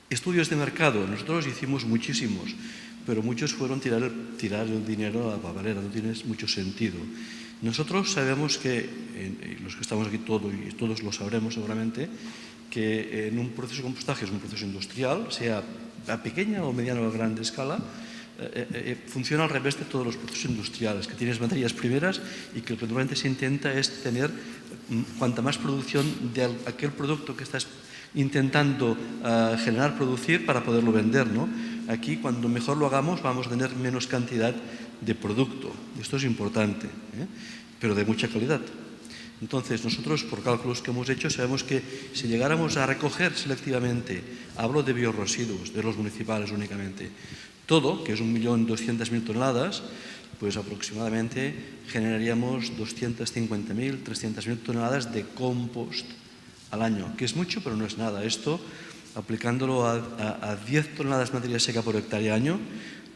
Estudios de mercado, nosotros hicimos muchísimos, pero muchos fueron tirar el dinero a la paperera, no tiene mucho sentido. Nosotros sabemos que, los que estamos aquí todos lo sabremos seguramente, que en un proceso de compostaje es un proceso industrial, sea a pequeña o mediana o grande escala, funciona al revés de todos los procesos industriales, que tienes materias primeras y que lo que normalmente se intenta es tener cuanta más producción de aquel producto que estás intentando producir para poderlo vender, ¿no? Aquí, cuando mejor lo hagamos, vamos a tener menos cantidad de producto. Esto es importante, pero de mucha calidad. Entonces, nosotros, por cálculos que hemos hecho, sabemos que si llegáramos a recoger selectivamente, hablo de biorresiduos, de los municipales únicamente, todo, que es 1.200.000 toneladas, pues aproximadamente generaríamos 250.000, 300.000 toneladas de compost al año, que es mucho, pero no es nada. Esto, aplicándolo a 10 toneladas de materia seca por hectárea año,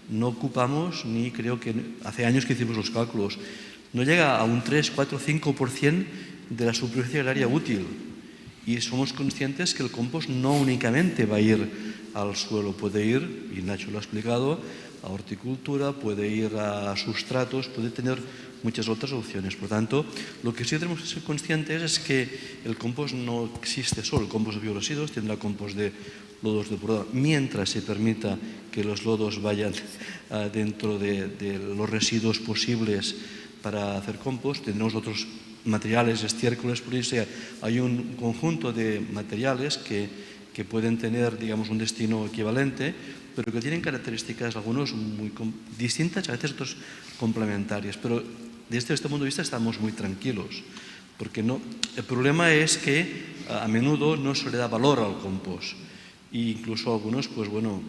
no ocupamos ni, creo que hace años que hicimos los cálculos, no llega a un 3, 4, 5% de la superficie agraria útil. Y somos conscientes que el compost no únicamente va a ir al suelo, puede ir, y Nacho lo ha explicado, a horticultura, puede ir a sustratos, puede tener muchas otras opciones. Por tanto, lo que sí tenemos que ser conscientes es que el compost no existe solo. El compost de bioresiduos tendrá compost de lodos depurados, mientras se permita que los lodos vayan dentro de los residuos posibles para hacer compost. Tendremos otros materiales, estiércoles, por eso hay un conjunto de materiales que pueden tener, digamos, un destino equivalente, pero que tienen características, algunos muy distintas, a veces otros complementarias. Pero desde este punto de vista estamos muy tranquilos, porque el problema es que a menudo no se le da valor al compost. E incluso algunos, pues bueno,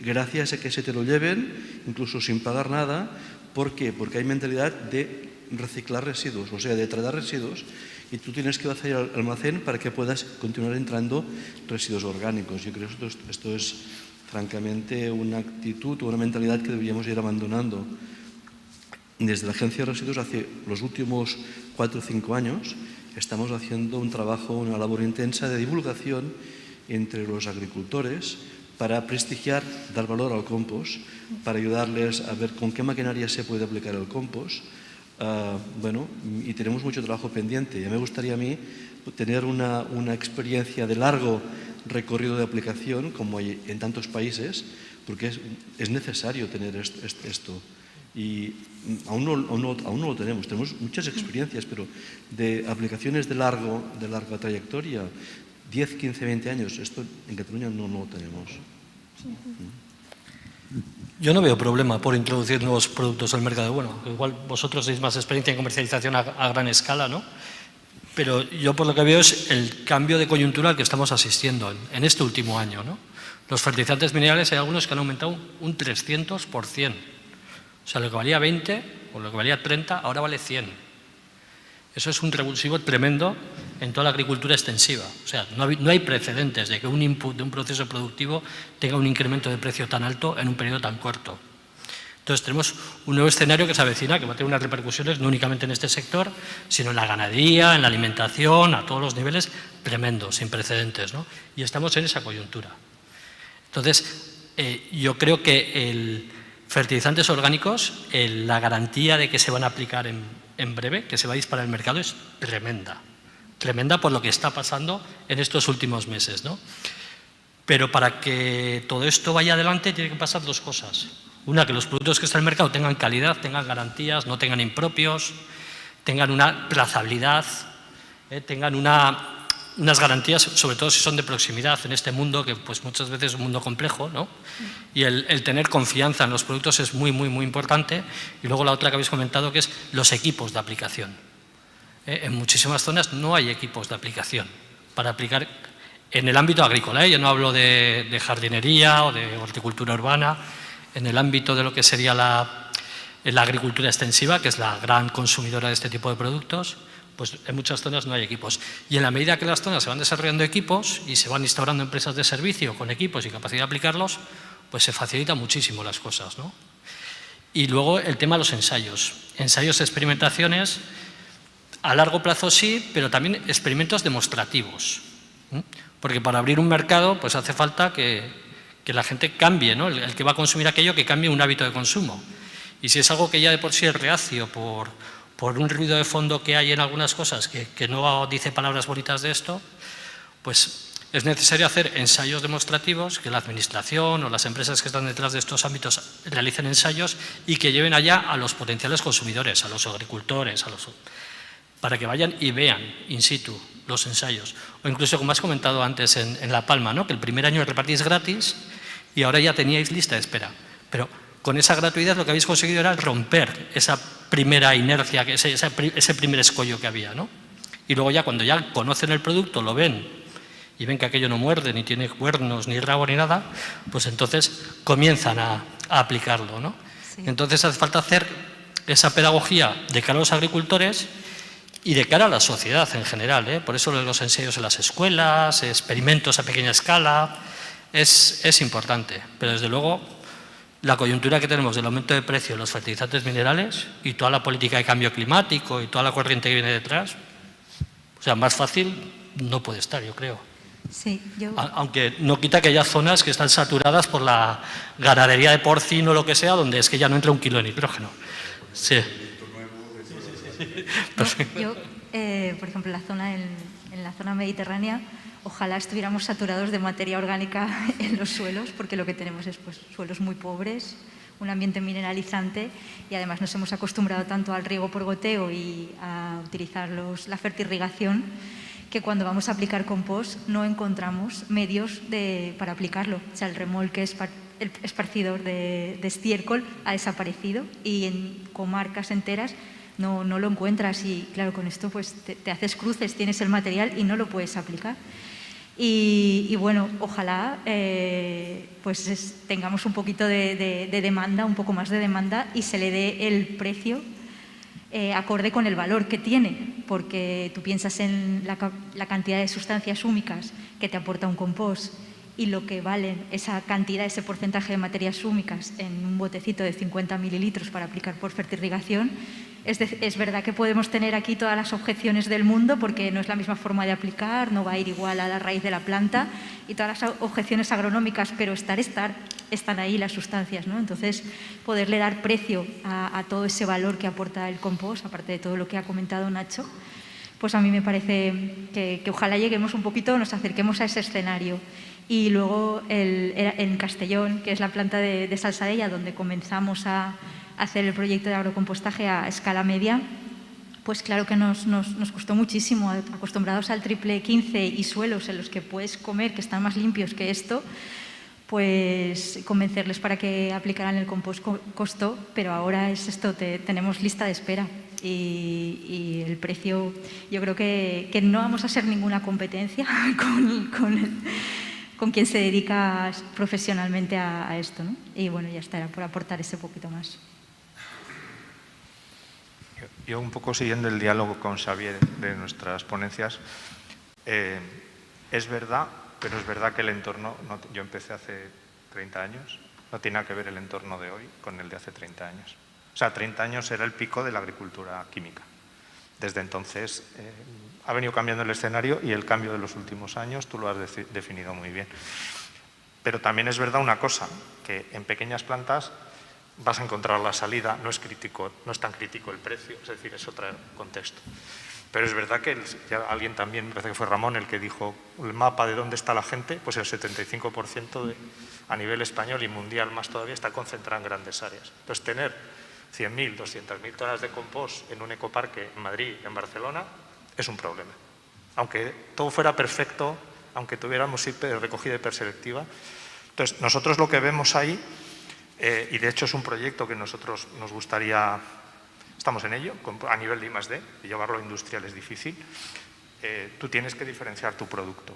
gracias a que se te lo lleven, incluso sin pagar nada. ¿Por qué? Porque hay mentalidad de reciclar residuos, o sea, de tratar residuos, y tú tienes que hacer el almacén para que puedas continuar entrando residuos orgánicos. Yo creo que esto es francamente una actitud o una mentalidad que deberíamos ir abandonando. Desde la Agencia de Residuos, hace los últimos 4 o 5 años, estamos haciendo un trabajo, una labor intensa de divulgación entre los agricultores para prestigiar, dar valor al compost, para ayudarles a ver con qué maquinaria se puede aplicar el compost. Bueno, y tenemos mucho trabajo pendiente. Ya me gustaría a mí tener una experiencia de largo recorrido de aplicación, como hay en tantos países, porque es necesario tener esto. Y aún no lo tenemos. Tenemos muchas experiencias, pero de aplicaciones de larga trayectoria, 10, 15, 20 años, esto en Cataluña no lo tenemos. Yo no veo problema por introducir nuevos productos al mercado. Bueno, igual vosotros tenéis más experiencia en comercialización a gran escala, ¿no? Pero yo por lo que veo es el cambio de coyuntura al que estamos asistiendo en este último año, ¿no? Los fertilizantes minerales hay algunos que han aumentado un 300%. O sea, lo que valía 20 o lo que valía 30, ahora vale 100. Eso es un revulsivo tremendo en toda la agricultura extensiva. O sea, no hay precedentes de que un input de un proceso productivo tenga un incremento de precio tan alto en un periodo tan corto. Entonces tenemos un nuevo escenario que se avecina, que va a tener unas repercusiones no únicamente en este sector, sino en la ganadería, en la alimentación, a todos los niveles, tremendos, sin precedentes, ¿no? Y estamos en esa coyuntura. Entonces, yo creo que fertilizantes orgánicos, la garantía de que se van a aplicar en breve, que se va a disparar el mercado, es tremenda. Tremenda por lo que está pasando en estos últimos meses, ¿no? Pero para que todo esto vaya adelante tiene que pasar dos cosas. Una, que los productos que están en el mercado tengan calidad, tengan garantías, no tengan impropios, tengan una trazabilidad, tengan unas garantías, sobre todo si son de proximidad en este mundo, que pues muchas veces es un mundo complejo, ¿no? Y el tener confianza en los productos es muy, muy, muy importante. Y luego la otra que habéis comentado, que es los equipos de aplicación. En muchísimas zonas no hay equipos de aplicación para aplicar en el ámbito agrícola. Yo no hablo de jardinería o de horticultura urbana. En el ámbito de lo que sería la agricultura extensiva, que es la gran consumidora de este tipo de productos, pues en muchas zonas no hay equipos. Y en la medida que las zonas se van desarrollando equipos y se van instaurando empresas de servicio con equipos y capacidad de aplicarlos, pues se facilitan muchísimo las cosas, ¿no? Y luego el tema de los ensayos. Ensayos de experimentaciones, a largo plazo sí, pero también experimentos demostrativos. Porque para abrir un mercado pues hace falta que la gente cambie, ¿no? El que va a consumir aquello, que cambie un hábito de consumo. Y si es algo que ya de por sí es reacio por un ruido de fondo que hay en algunas cosas que no dice palabras bonitas de esto, pues es necesario hacer ensayos demostrativos, que la administración o las empresas que están detrás de estos ámbitos realicen ensayos y que lleven allá a los potenciales consumidores, a los agricultores, para que vayan y vean in situ los ensayos. O incluso, como has comentado antes en La Palma, ¿no? Que el primer año repartís gratis y ahora ya teníais lista de espera. Pero con esa gratuidad lo que habéis conseguido era romper esa primera inercia, ese primer escollo que había, ¿no? Y luego ya cuando ya conocen el producto, lo ven y ven que aquello no muerde, ni tiene cuernos, ni rabo, ni nada, pues entonces comienzan a aplicarlo, ¿no? Sí. Entonces hace falta hacer esa pedagogía de cara a los agricultores y de cara a la sociedad en general, ¿eh? Por eso los ensayos en las escuelas, experimentos a pequeña escala, es importante. Pero desde luego la coyuntura que tenemos del aumento de precio de los fertilizantes minerales y toda la política de cambio climático y toda la corriente que viene detrás, o sea, más fácil no puede estar, yo creo. Sí, Aunque no quita que haya zonas que están saturadas por la ganadería de porcino o lo que sea, donde es que ya no entra un kilo de nitrógeno. Sí. Yo, por ejemplo, en la zona mediterránea, ojalá estuviéramos saturados de materia orgánica en los suelos, porque lo que tenemos es pues, suelos muy pobres, un ambiente mineralizante y además nos hemos acostumbrado tanto al riego por goteo y a utilizar la fertirrigación que cuando vamos a aplicar compost no encontramos medios para aplicarlo. O sea, el remolque el esparcidor de estiércol ha desaparecido y en comarcas enteras no lo encuentras y claro, con esto pues te haces cruces, tienes el material y no lo puedes aplicar. Y bueno, ojalá pues tengamos un poquito de demanda, un poco más de demanda y se le dé el precio acorde con el valor que tiene, porque tú piensas en la cantidad de sustancias húmicas que te aporta un compost y lo que valen esa cantidad, ese porcentaje de materias húmicas en un botecito de 50 mililitros para aplicar por fertirrigación, Es verdad que podemos tener aquí todas las objeciones del mundo porque no es la misma forma de aplicar, no va a ir igual a la raíz de la planta y todas las objeciones agronómicas, pero están ahí las sustancias, ¿no? Entonces, poderle dar precio a todo ese valor que aporta el compost, aparte de todo lo que ha comentado Nacho, pues a mí me parece que ojalá lleguemos un poquito, nos acerquemos a ese escenario. Y luego en Castellón, que es la planta de Salsadella, donde comenzamos a hacer el proyecto de agrocompostaje a escala media, pues claro que nos costó muchísimo, acostumbrados al triple 15 y suelos en los que puedes comer, que están más limpios que esto, pues convencerles para que aplicaran el compost costó, pero ahora es esto, tenemos lista de espera y el precio, yo creo que no vamos a ser ninguna competencia con quien se dedica profesionalmente a esto, ¿no? Y bueno, ya estará por aportar ese poquito más. Yo un poco siguiendo el diálogo con Xavier de nuestras ponencias, es verdad, pero es verdad que el entorno, yo empecé hace 30 años, no tiene nada que ver el entorno de hoy con el de hace 30 años. O sea, 30 años era el pico de la agricultura química. Desde entonces ha venido cambiando el escenario y el cambio de los últimos años tú lo has definido muy bien. Pero también es verdad una cosa, que en pequeñas plantas vas a encontrar la salida, no es tan crítico el precio, es decir, es otro contexto. Pero es verdad que ya alguien también, me parece que fue Ramón el que dijo el mapa de dónde está la gente, pues el 75% a nivel español y mundial más todavía está concentrado en grandes áreas. Entonces tener 100.000, 200.000 toneladas de compost en un ecoparque en Madrid, en Barcelona, es un problema. Aunque todo fuera perfecto, aunque tuviéramos recogida hiperselectiva. Entonces, nosotros lo que vemos ahí, y de hecho es un proyecto que nosotros nos gustaría, estamos en ello, a nivel de I+D, y llevarlo a industrial es difícil, tú tienes que diferenciar tu producto.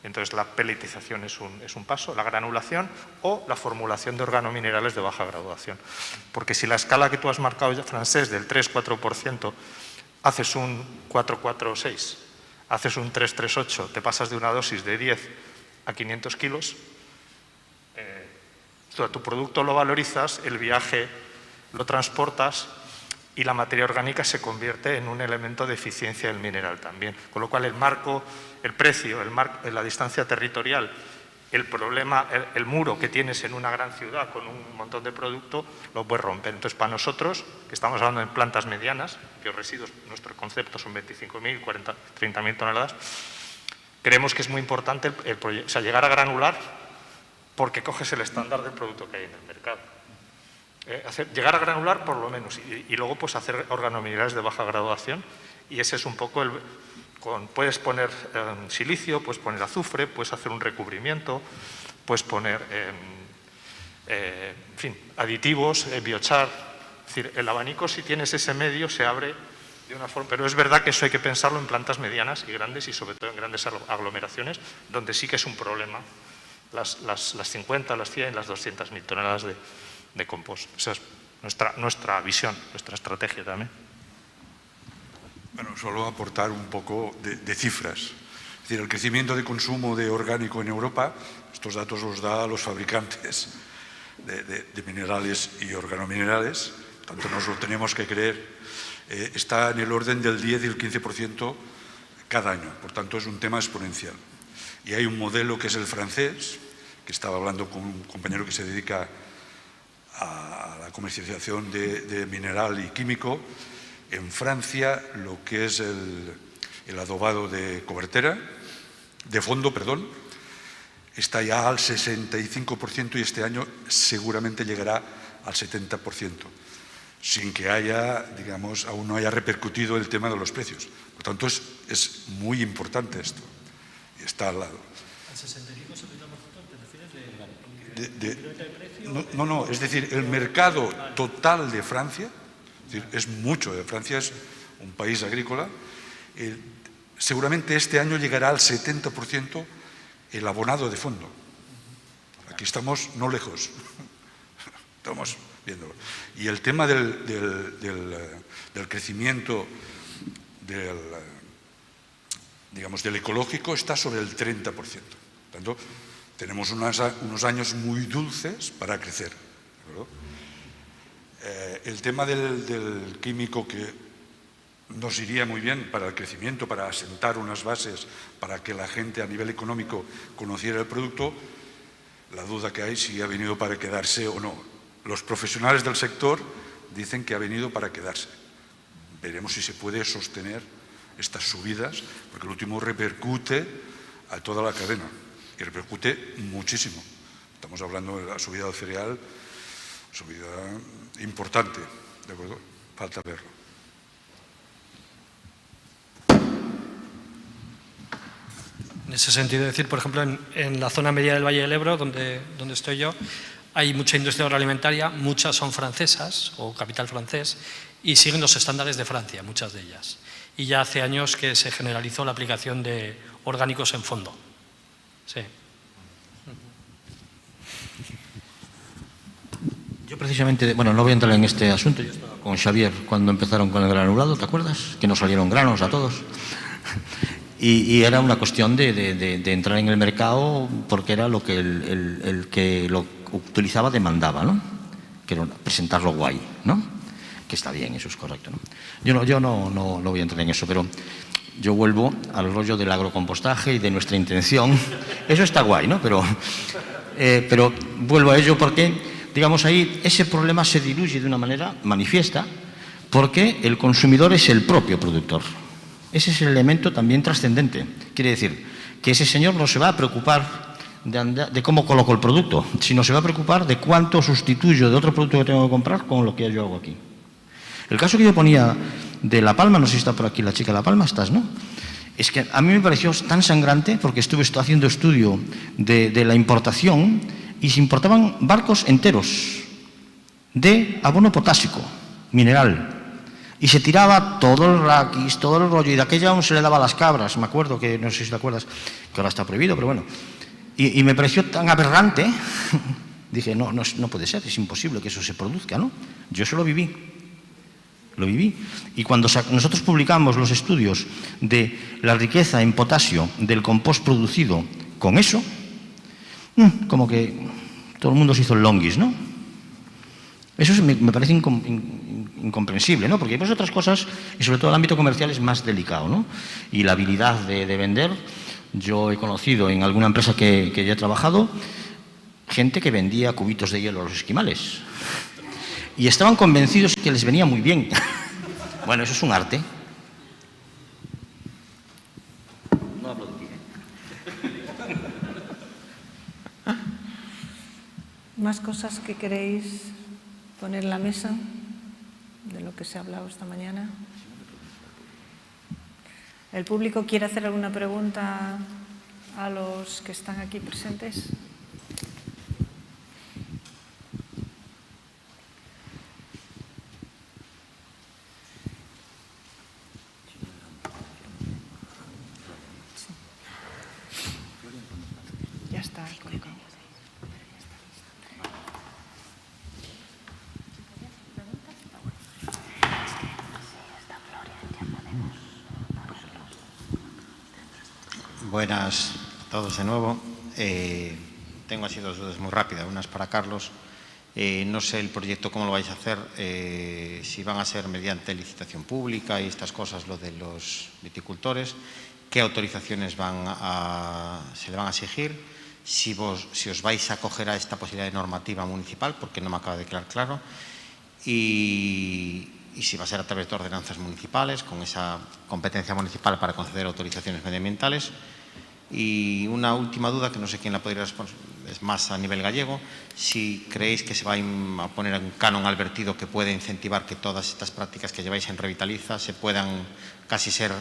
Entonces, la pelletización es un paso, la granulación o la formulación de organominerales de baja graduación. Porque si la escala que tú has marcado ya, Francés, del 3-4%, haces un 4-4-6, haces un 3-3-8, te pasas de una dosis de 10 a 500 kilos, tu producto lo valorizas, el viaje lo transportas y la materia orgánica se convierte en un elemento de eficiencia del mineral también. Con lo cual el marco, el precio, la distancia territorial, el problema, el muro que tienes en una gran ciudad con un montón de producto, lo puedes romper. Entonces, para nosotros, que estamos hablando de plantas medianas, biorresiduos, nuestro concepto son 25.000, 30.000 toneladas, creemos que es muy importante llegar a granular porque coges el estándar del producto que hay en el mercado. Llegar a granular por lo menos y luego pues hacer organominerales de baja graduación y ese es un poco puedes poner silicio, puedes poner azufre, puedes hacer un recubrimiento, puedes poner en fin, aditivos, biochar. Es decir, el abanico si tienes ese medio se abre de una forma, pero es verdad que eso hay que pensarlo en plantas medianas y grandes y sobre todo en grandes aglomeraciones donde sí que es un problema las 50, las 100, las 200.000 toneladas de compost. Esa es nuestra visión, nuestra estrategia también. Bueno, solo aportar un poco de cifras. Es decir, el crecimiento de consumo de orgánico en Europa, estos datos los da los fabricantes de minerales y organominerales, tanto nos lo tenemos que creer, está en el orden del 10 y el 15% cada año. Por tanto, es un tema exponencial. Y hay un modelo que es el francés, que estaba hablando con un compañero que se dedica a la comercialización de mineral y químico. En Francia, lo que es el adobado de fondo, está ya al 65% y este año seguramente llegará al 70%, sin que aún no haya repercutido el tema de los precios. Por tanto, es muy importante esto. Y está al lado. ¿El 65-70% te refieres de precio? No, es decir, el mercado total de Francia, es mucho, Francia es un país agrícola, seguramente este año llegará al 70% el abonado de fondo. Aquí estamos no lejos, estamos viéndolo. Y el tema del crecimiento del ecológico está sobre el 30%. Por tanto, tenemos unos años muy dulces para crecer. El tema del químico que nos iría muy bien para el crecimiento, para asentar unas bases, para que la gente a nivel económico conociera el producto, la duda que hay si ha venido para quedarse o no. Los profesionales del sector dicen que ha venido para quedarse. Veremos si se puede sostener estas subidas, porque el último repercute a toda la cadena y repercute muchísimo. Estamos hablando de la subida del cereal, subida importante, ¿de acuerdo? Falta verlo. En ese sentido, decir, por ejemplo, en la zona media del Valle del Ebro, donde estoy yo, hay mucha industria agroalimentaria, muchas son francesas o capital francés y siguen los estándares de Francia, muchas de ellas. Y ya hace años que se generalizó la aplicación de orgánicos en fondo. Sí. Yo precisamente, bueno, no voy a entrar en este asunto, yo estaba con Xavier cuando empezaron con el granulado, ¿te acuerdas? Que nos salieron granos a todos. Y era una cuestión de entrar en el mercado porque era lo que el que lo utilizaba demandaba, ¿no? Que era presentarlo guay, ¿no? Que está bien, eso es correcto, ¿no? Yo no voy a entrar en eso, pero yo vuelvo al rollo del agrocompostaje y de nuestra intención. Eso está guay, ¿no? Pero vuelvo a ello porque, digamos, ahí ese problema se diluye de una manera manifiesta porque el consumidor es el propio productor. Ese es el elemento también trascendente. Quiere decir que ese señor no se va a preocupar de cómo coloco el producto, sino se va a preocupar de cuánto sustituyo de otro producto que tengo que comprar con lo que yo hago aquí. El caso que yo ponía de La Palma, no sé si está por aquí la chica de La Palma, estás, ¿no? Es que a mí me pareció tan sangrante porque estuve haciendo estudio de la importación y se importaban barcos enteros de abono potásico, mineral. Y se tiraba todo el raquis, todo el rollo, y de aquella aún se le daba a las cabras, me acuerdo, que no sé si te acuerdas, que ahora está prohibido, pero bueno. Y me pareció tan aberrante, dije, no puede ser, es imposible que eso se produzca, ¿no? Yo eso lo viví. Y cuando nosotros publicamos los estudios de la riqueza en potasio del compost producido con eso, como que todo el mundo se hizo el longuis, ¿no? Eso me parece incomprensible, ¿no? Porque hay otras cosas, y sobre todo el ámbito comercial es más delicado, ¿no? Y la habilidad de vender, yo he conocido en alguna empresa que ya he trabajado, gente que vendía cubitos de hielo a los esquimales. Y estaban convencidos que les venía muy bien. Bueno, eso es un arte. No hablo de ti. ¿Más cosas que queréis poner en la mesa de lo que se ha hablado esta mañana? ¿El público quiere hacer alguna pregunta a los que están aquí presentes? Ya está colocado. Buenas a todos de nuevo. Tengo así dos dudas muy rápidas. Una es para Carlos. No sé el proyecto cómo lo vais a hacer, si van a ser mediante licitación pública y estas cosas, lo de los viticultores, qué autorizaciones se le van a exigir, si os vais a acoger a esta posibilidad de normativa municipal, porque no me acaba de quedar claro, y si va a ser a través de ordenanzas municipales, con esa competencia municipal para conceder autorizaciones medioambientales. Y una última duda, que no sé quién la podría responder, es más a nivel gallego, si creéis que se va a poner un canon al vertido que puede incentivar que todas estas prácticas que lleváis en Revitaliza se puedan casi ser,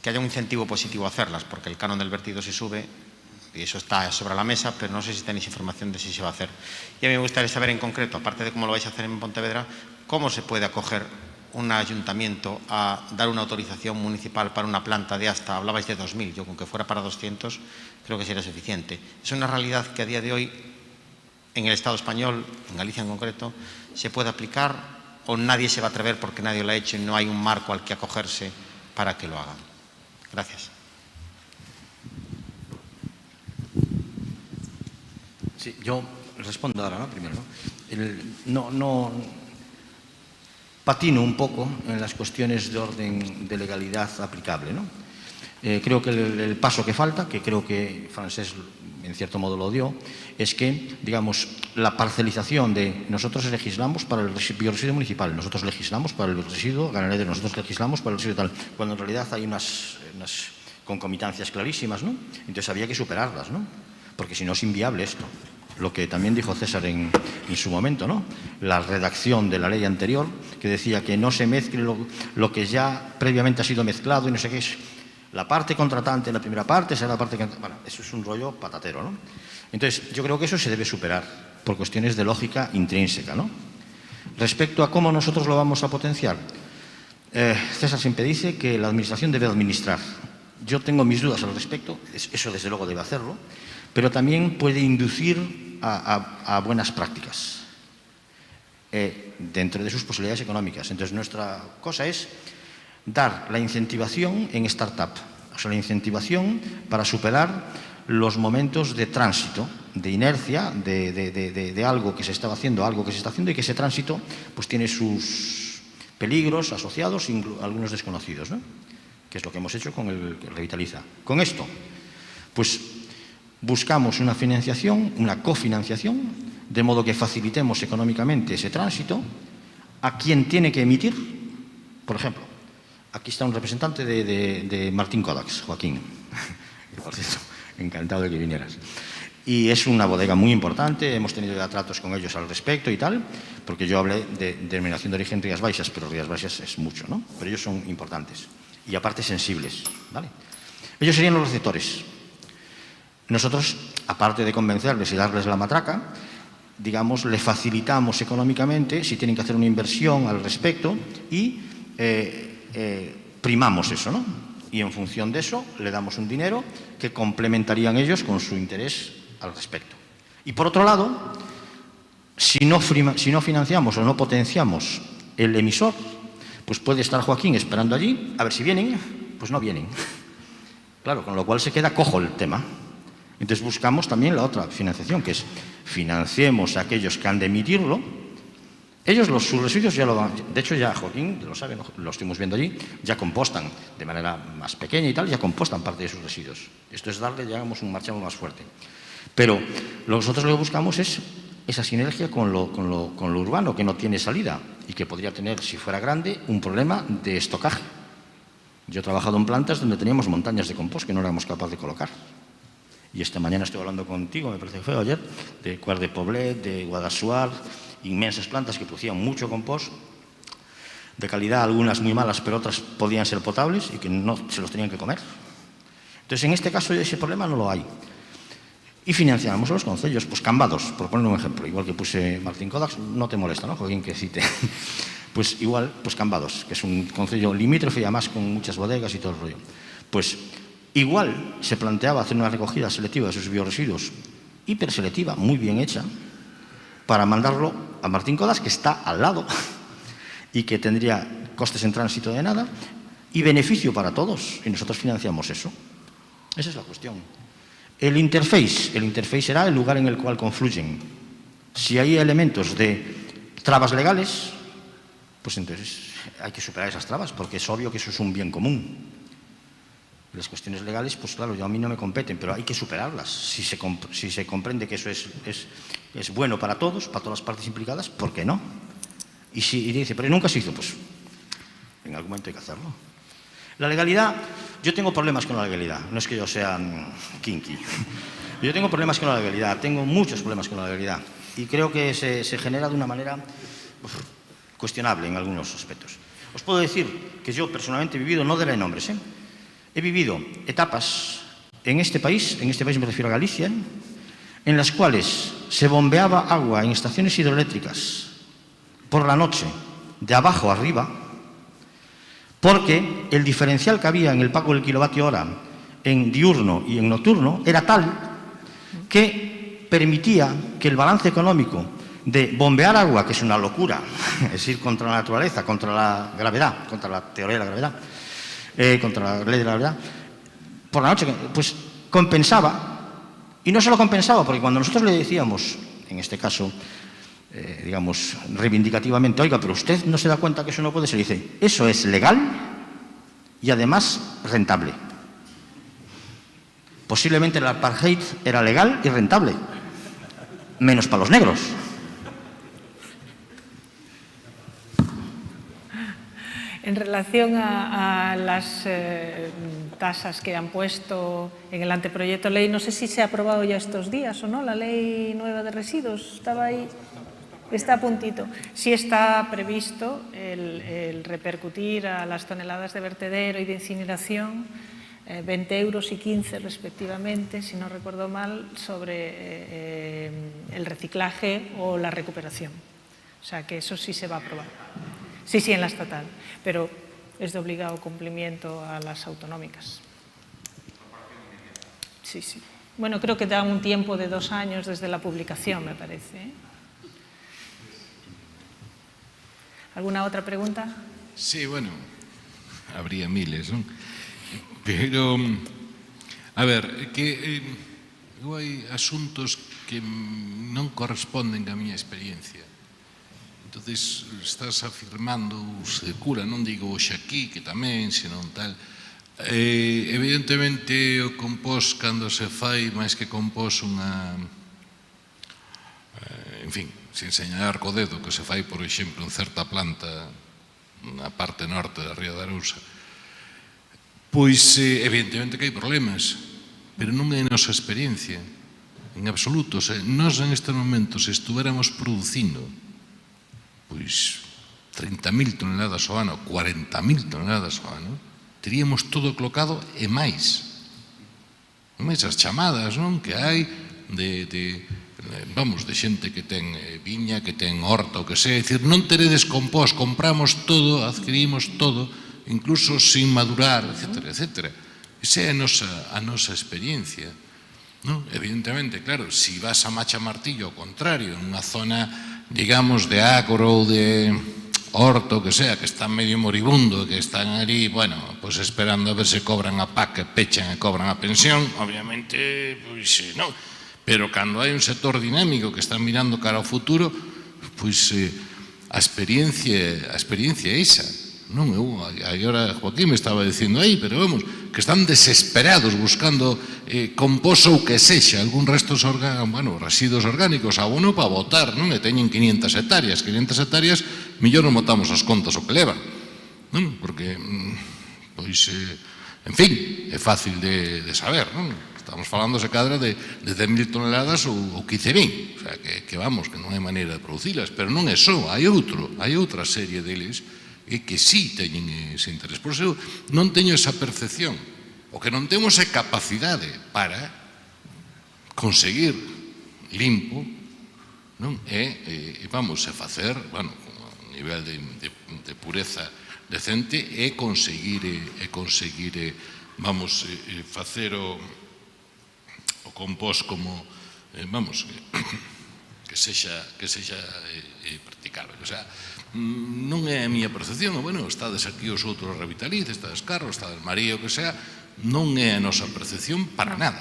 que haya un incentivo positivo a hacerlas, porque el canon del vertido se sube y eso está sobre la mesa, pero no sé si tenéis información de si se va a hacer. Y a mí me gustaría saber en concreto, aparte de cómo lo vais a hacer en Pontevedra, cómo se puede acoger un ayuntamiento a dar una autorización municipal para una planta de hasta, hablabais de 2.000, yo con que fuera para 200 creo que sería suficiente. Es una realidad que a día de hoy en el Estado español, en Galicia en concreto, se puede aplicar o nadie se va a atrever porque nadie lo ha hecho y no hay un marco al que acogerse para que lo hagan. Gracias. Sí, yo respondo ahora, ¿no? Primero, ¿no? patino un poco en las cuestiones de orden de legalidad aplicable, ¿no? Creo que el paso que falta, que creo que Francés en cierto modo lo dio, es que, digamos, la parcelización de nosotros legislamos para el bioresiduo municipal, nosotros legislamos para el residuo ganadero, nosotros legislamos para el residuo tal, cuando en realidad hay unas concomitancias clarísimas, ¿no? Entonces había que superarlas, ¿no? Porque si no es inviable esto. Lo que también dijo César en su momento, ¿no? La redacción de la ley anterior, que decía que no se mezcle lo que ya previamente ha sido mezclado y no sé qué es. La parte contratante en la primera parte será la parte que... Bueno, eso es un rollo patatero, ¿no? Entonces, yo creo que eso se debe superar por cuestiones de lógica intrínseca, ¿no? Respecto a cómo nosotros lo vamos a potenciar, César siempre dice que la administración debe administrar. Yo tengo mis dudas al respecto, eso desde luego debe hacerlo, pero también puede inducir a buenas prácticas dentro de sus posibilidades económicas. Entonces, nuestra cosa es dar la incentivación en startup, o sea, la incentivación para superar los momentos de tránsito, de inercia, de algo que se estaba haciendo, algo que se está haciendo, y que ese tránsito pues tiene sus peligros asociados, algunos desconocidos, ¿no? Que es lo que hemos hecho con el Revitaliza. Con esto, pues buscamos una financiación, una cofinanciación, de modo que facilitemos económicamente ese tránsito a quien tiene que emitir. Por ejemplo, aquí está un representante de Martín Kodaks, Joaquín. Por cierto, encantado de que vinieras. Y es una bodega muy importante, hemos tenido ya tratos con ellos al respecto y tal, porque yo hablé de denominación de origen Rías Baixas, pero Rías Baixas es mucho, ¿no? Pero ellos son importantes y aparte sensibles, ¿vale? Ellos serían los receptores. Nosotros, aparte de convencerles y darles la matraca, digamos, le facilitamos económicamente si tienen que hacer una inversión al respecto y primamos eso, ¿no? Y en función de eso le damos un dinero que complementarían ellos con su interés al respecto. Y por otro lado, si no financiamos o no potenciamos el emisor, pues puede estar Joaquín esperando allí, a ver si vienen, pues no vienen. Claro, con lo cual se queda cojo el tema. Entonces buscamos también la otra financiación, que es financiemos a aquellos que han de emitirlo. Ellos sus residuos ya lo van, de hecho ya Joaquín lo sabe, lo estuvimos viendo allí, ya compostan de manera más pequeña y tal, ya compostan parte de sus residuos. Esto es darle, digamos, un marchamo más fuerte. Pero nosotros lo que buscamos es esa sinergia con lo urbano, que no tiene salida y que podría tener, si fuera grande, un problema de estocaje. Yo he trabajado en plantas donde teníamos montañas de compost que no éramos capaces de colocar. Y esta mañana estoy hablando contigo, me parece que fue ayer, de Cuart de Poblet, de Guadassuar, inmensas plantas que producían mucho compost, de calidad, algunas muy malas, pero otras podían ser potables y que no se los tenían que comer. Entonces, en este caso, ese problema no lo hay. Y financiamos a los concellos, pues Cambados, por poner un ejemplo, igual que puse Martín Kodaks, no te molesta, ¿no, Joaquín, que cite? Pues igual, pues Cambados, que es un concello limítrofe y además con muchas bodegas y todo el rollo. Pues igual se planteaba hacer una recogida selectiva de sus bioresiduos, hiperselectiva, muy bien hecha, para mandarlo a Martín Kodaks, que está al lado y que tendría costes en tránsito de nada y beneficio para todos, y nosotros financiamos eso. Esa es la cuestión. El interface será el lugar en el cual confluyen. Si hay elementos de trabas legales, pues entonces hay que superar esas trabas, porque es obvio que eso es un bien común. Las cuestiones legales, pues claro, a mí no me competen, pero hay que superarlas. Si se comprende que eso es bueno para todos, para todas las partes implicadas, ¿por qué no? Y dice, pero nunca se hizo, pues en algún momento hay que hacerlo. La legalidad, yo tengo problemas con la legalidad, no es que yo sea kinky. Yo tengo problemas con la legalidad, tengo muchos problemas con la legalidad y creo que se genera de una manera cuestionable en algunos aspectos. Os puedo decir que yo personalmente he vivido, no daré nombres, he vivido etapas en este país me refiero a Galicia, en las cuales se bombeaba agua en estaciones hidroeléctricas por la noche, de abajo a arriba, porque el diferencial que había en el pago del kilovatio hora en diurno y en nocturno era tal que permitía que el balance económico de bombear agua, que es una locura, es decir, contra la naturaleza, contra la gravedad, contra la teoría de la gravedad, contra la ley de la gravedad, por la noche, pues compensaba. Y no solo compensaba, porque cuando nosotros le decíamos, en este caso, digamos, reivindicativamente, oiga, pero usted no se da cuenta que eso no puede ser. Y dice, eso es legal y además rentable. Posiblemente el apartheid era legal y rentable, menos para los negros. En relación a las tasas que han puesto en el anteproyecto de ley, no sé si se ha aprobado ya estos días o no, la ley nueva de residuos, estaba ahí, está a puntito. Sí está previsto el repercutir a las toneladas de vertedero y de incineración 20 euros y 15 respectivamente, si no recuerdo mal, sobre el reciclaje o la recuperación. O sea que eso sí se va a aprobar. Sí, sí, en la estatal, pero es de obligado cumplimiento a las autonómicas. Sí, sí. Bueno, creo que da un tiempo de 2 años desde la publicación, me parece, ¿eh? ¿Alguna otra pregunta? Sí, bueno, habría miles, ¿no? Pero, a ver, que hai asuntos que non corresponden a miña experiencia. Entonces, estás afirmando, se cura, non digo hoxe aquí, que tamén, senón tal. Evidentemente, o compost, cando se fai, máis que compost, unha... En fin, sin señalar co dedo, que se fai, por exemplo, en certa planta na parte norte da Ría da Arousa, pois, evidentemente que hai problemas, pero non é a nosa experiencia, en absoluto. Nós, en estes momentos, se estuéramos producindo pois 30.000 toneladas ao ano, 40.000 toneladas ao ano, teríamos todo colocado e máis. máis as chamadas, non? Que hai de xente que ten viña, que ten horta, o que sea, é dicir, non teredes compost, compramos todo, adquirimos todo, incluso sin madurar, etcétera, etcétera. Esa é a nosa experiencia. Evidentemente, claro, si vas a Macha Martillo, ao contrario, en unha zona, digamos, de agro ou de horto, que sea, que están medio moribundo, que están ali, bueno, pues esperando a ver se cobran a PAC, que pechan e cobran a pensión, obviamente, pois non. Pero cando hai un sector dinámico que está mirando cara ao futuro, pois a experiencia é esa. Non, agora Joaquín me estaba dicindo aí, pero vamos, que están desesperados buscando compost ou que sexa, algún restos residuos orgánicos, abono para botar, non? E teñen 500 hectáreas, millor non botamos as contas o que levan, non? Porque, pois, en fin, é fácil de saber, non? Estamos falando, se cadra, de 10.000 toneladas ou 15.000, o sea, que vamos, que non hai maneira de producilas, pero non é só, hai outra serie deles que sí teñen ese interés. Por iso non teño esa percepción. O que non temos é capacidade para conseguir limpo, non? Vamos a facer, bueno, a nivel de pureza decente, e conseguir, vamos, facer o compost como, vamos, que sexa practicable. O sea, non é a miña percepción, bueno, estades aquí os outros revitalices, estades Carlos, estades María, o que sea, non é a nosa percepción para nada,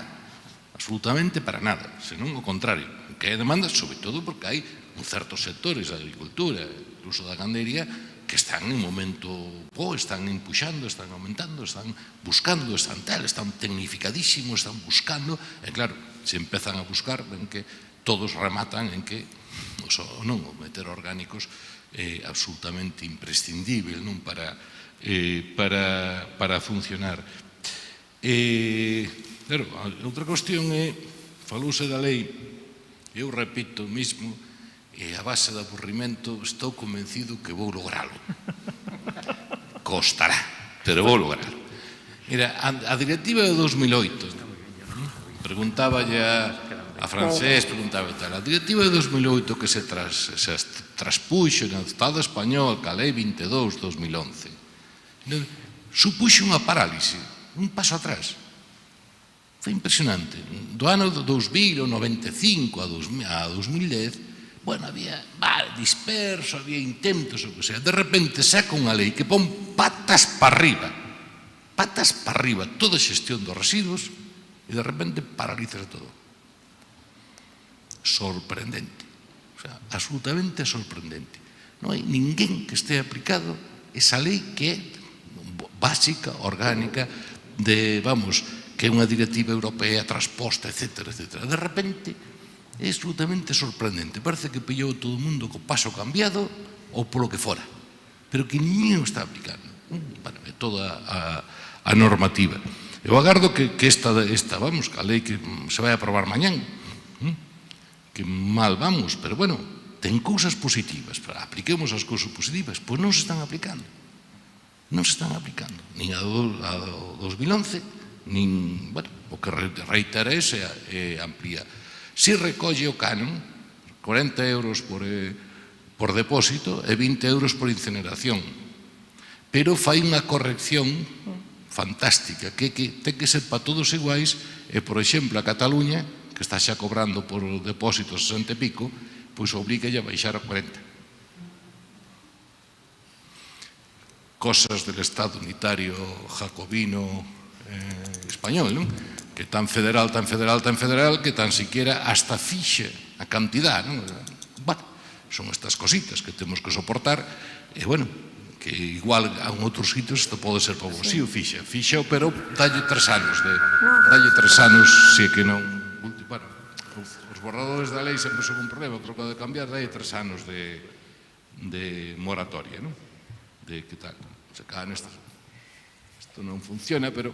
absolutamente para nada, senón o contrario, que hai demanda, sobre todo porque hai certos sectores da agricultura, incluso da gandería, que están en momento, están empuxando, están aumentando, están buscando, están tecnificadísimos, están buscando, e claro, se empezan a buscar, ven que todos rematan en que non meter orgánicos é absolutamente imprescindível, non, para funcionar. Claro, outra cuestión é, falouse da lei, eu repito o mismo, e a base de aburrimento estou convencido que vou logralo. Costará, pero vou logralo. Mira, a directiva de 2008, preguntaba a Francés, preguntaba tal, a directiva de 2008 que se traspuxo no Estado español, ca lei 22/2011, supuxo unha parálise, un paso atrás. Foi impresionante. Do ano 2000, o 95 a 2010, bueno, había disperso, había intentos, o que sea. De repente saca unha lei que pon patas para arriba, toda a xestión dos residuos, e de repente paraliza todo. Sorprendente. O O sea, absolutamente sorprendente. Non hai ninguén que este aplicado esa lei que é básica, orgánica, de, vamos, que é unha directiva europea transposta, etc. De repente, é absolutamente sorprendente. Parece que pillou todo o mundo co paso cambiado ou polo que fora, pero que ninguén o está aplicando. Bueno, é toda a normativa. Eu agardo que esta, vamos, que a lei que se vai aprobar mañán, que mal vamos, pero bueno, ten cousas positivas. Apliquemos as cousas positivas, pois non se están aplicando. Non se están aplicando. Nin a do 2011, nin, bueno, o que reitera é amplía. Si recolle o canon, 40 euros por depósito e 20 euros por incineración. Pero fai unha corrección fantástica, que ten que ser para todos iguais, e, por exemplo, a Cataluña, que está xa cobrando por depósitos 60 e pico, pois obliga a baixar a 40. Cosas del Estado unitario jacobino español, non? Que tan federal, que tan siquiera hasta fixe a cantidad, non? Bueno, son estas cositas que temos que soportar, e, bueno, que igual en outros sitios isto pode ser para vos. Si o fixeo, pero dalle 3 anos, si é que non... Bueno, os borradores da lei sempre son un problema, pero que de cambiar dalle 3 anos de moratoria, non? De que tal, se caen estas... Isto non funciona, pero...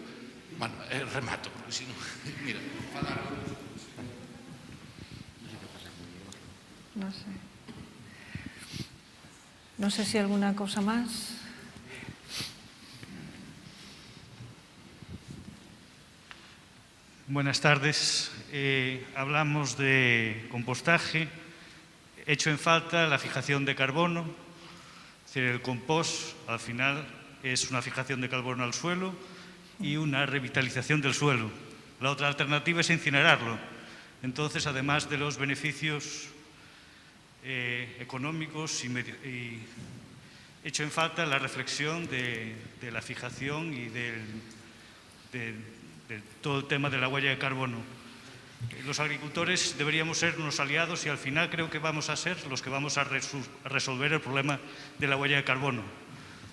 Bueno, remato, porque si non... Mira, falar... No sé. No sé si alguna cosa más. Buenas tardes. Hablamos de compostaje. Hecho en falta la fijación de carbono. Es decir, el compost, al final, es una fijación de carbono al suelo y una revitalización del suelo. La otra alternativa es incinerarlo. Entonces, además de los beneficios económicos y hecho en falta la reflexión de la fijación y de todo el tema de la huella de carbono. Los agricultores deberíamos ser unos aliados y al final creo que vamos a ser los que vamos a resolver el problema de la huella de carbono.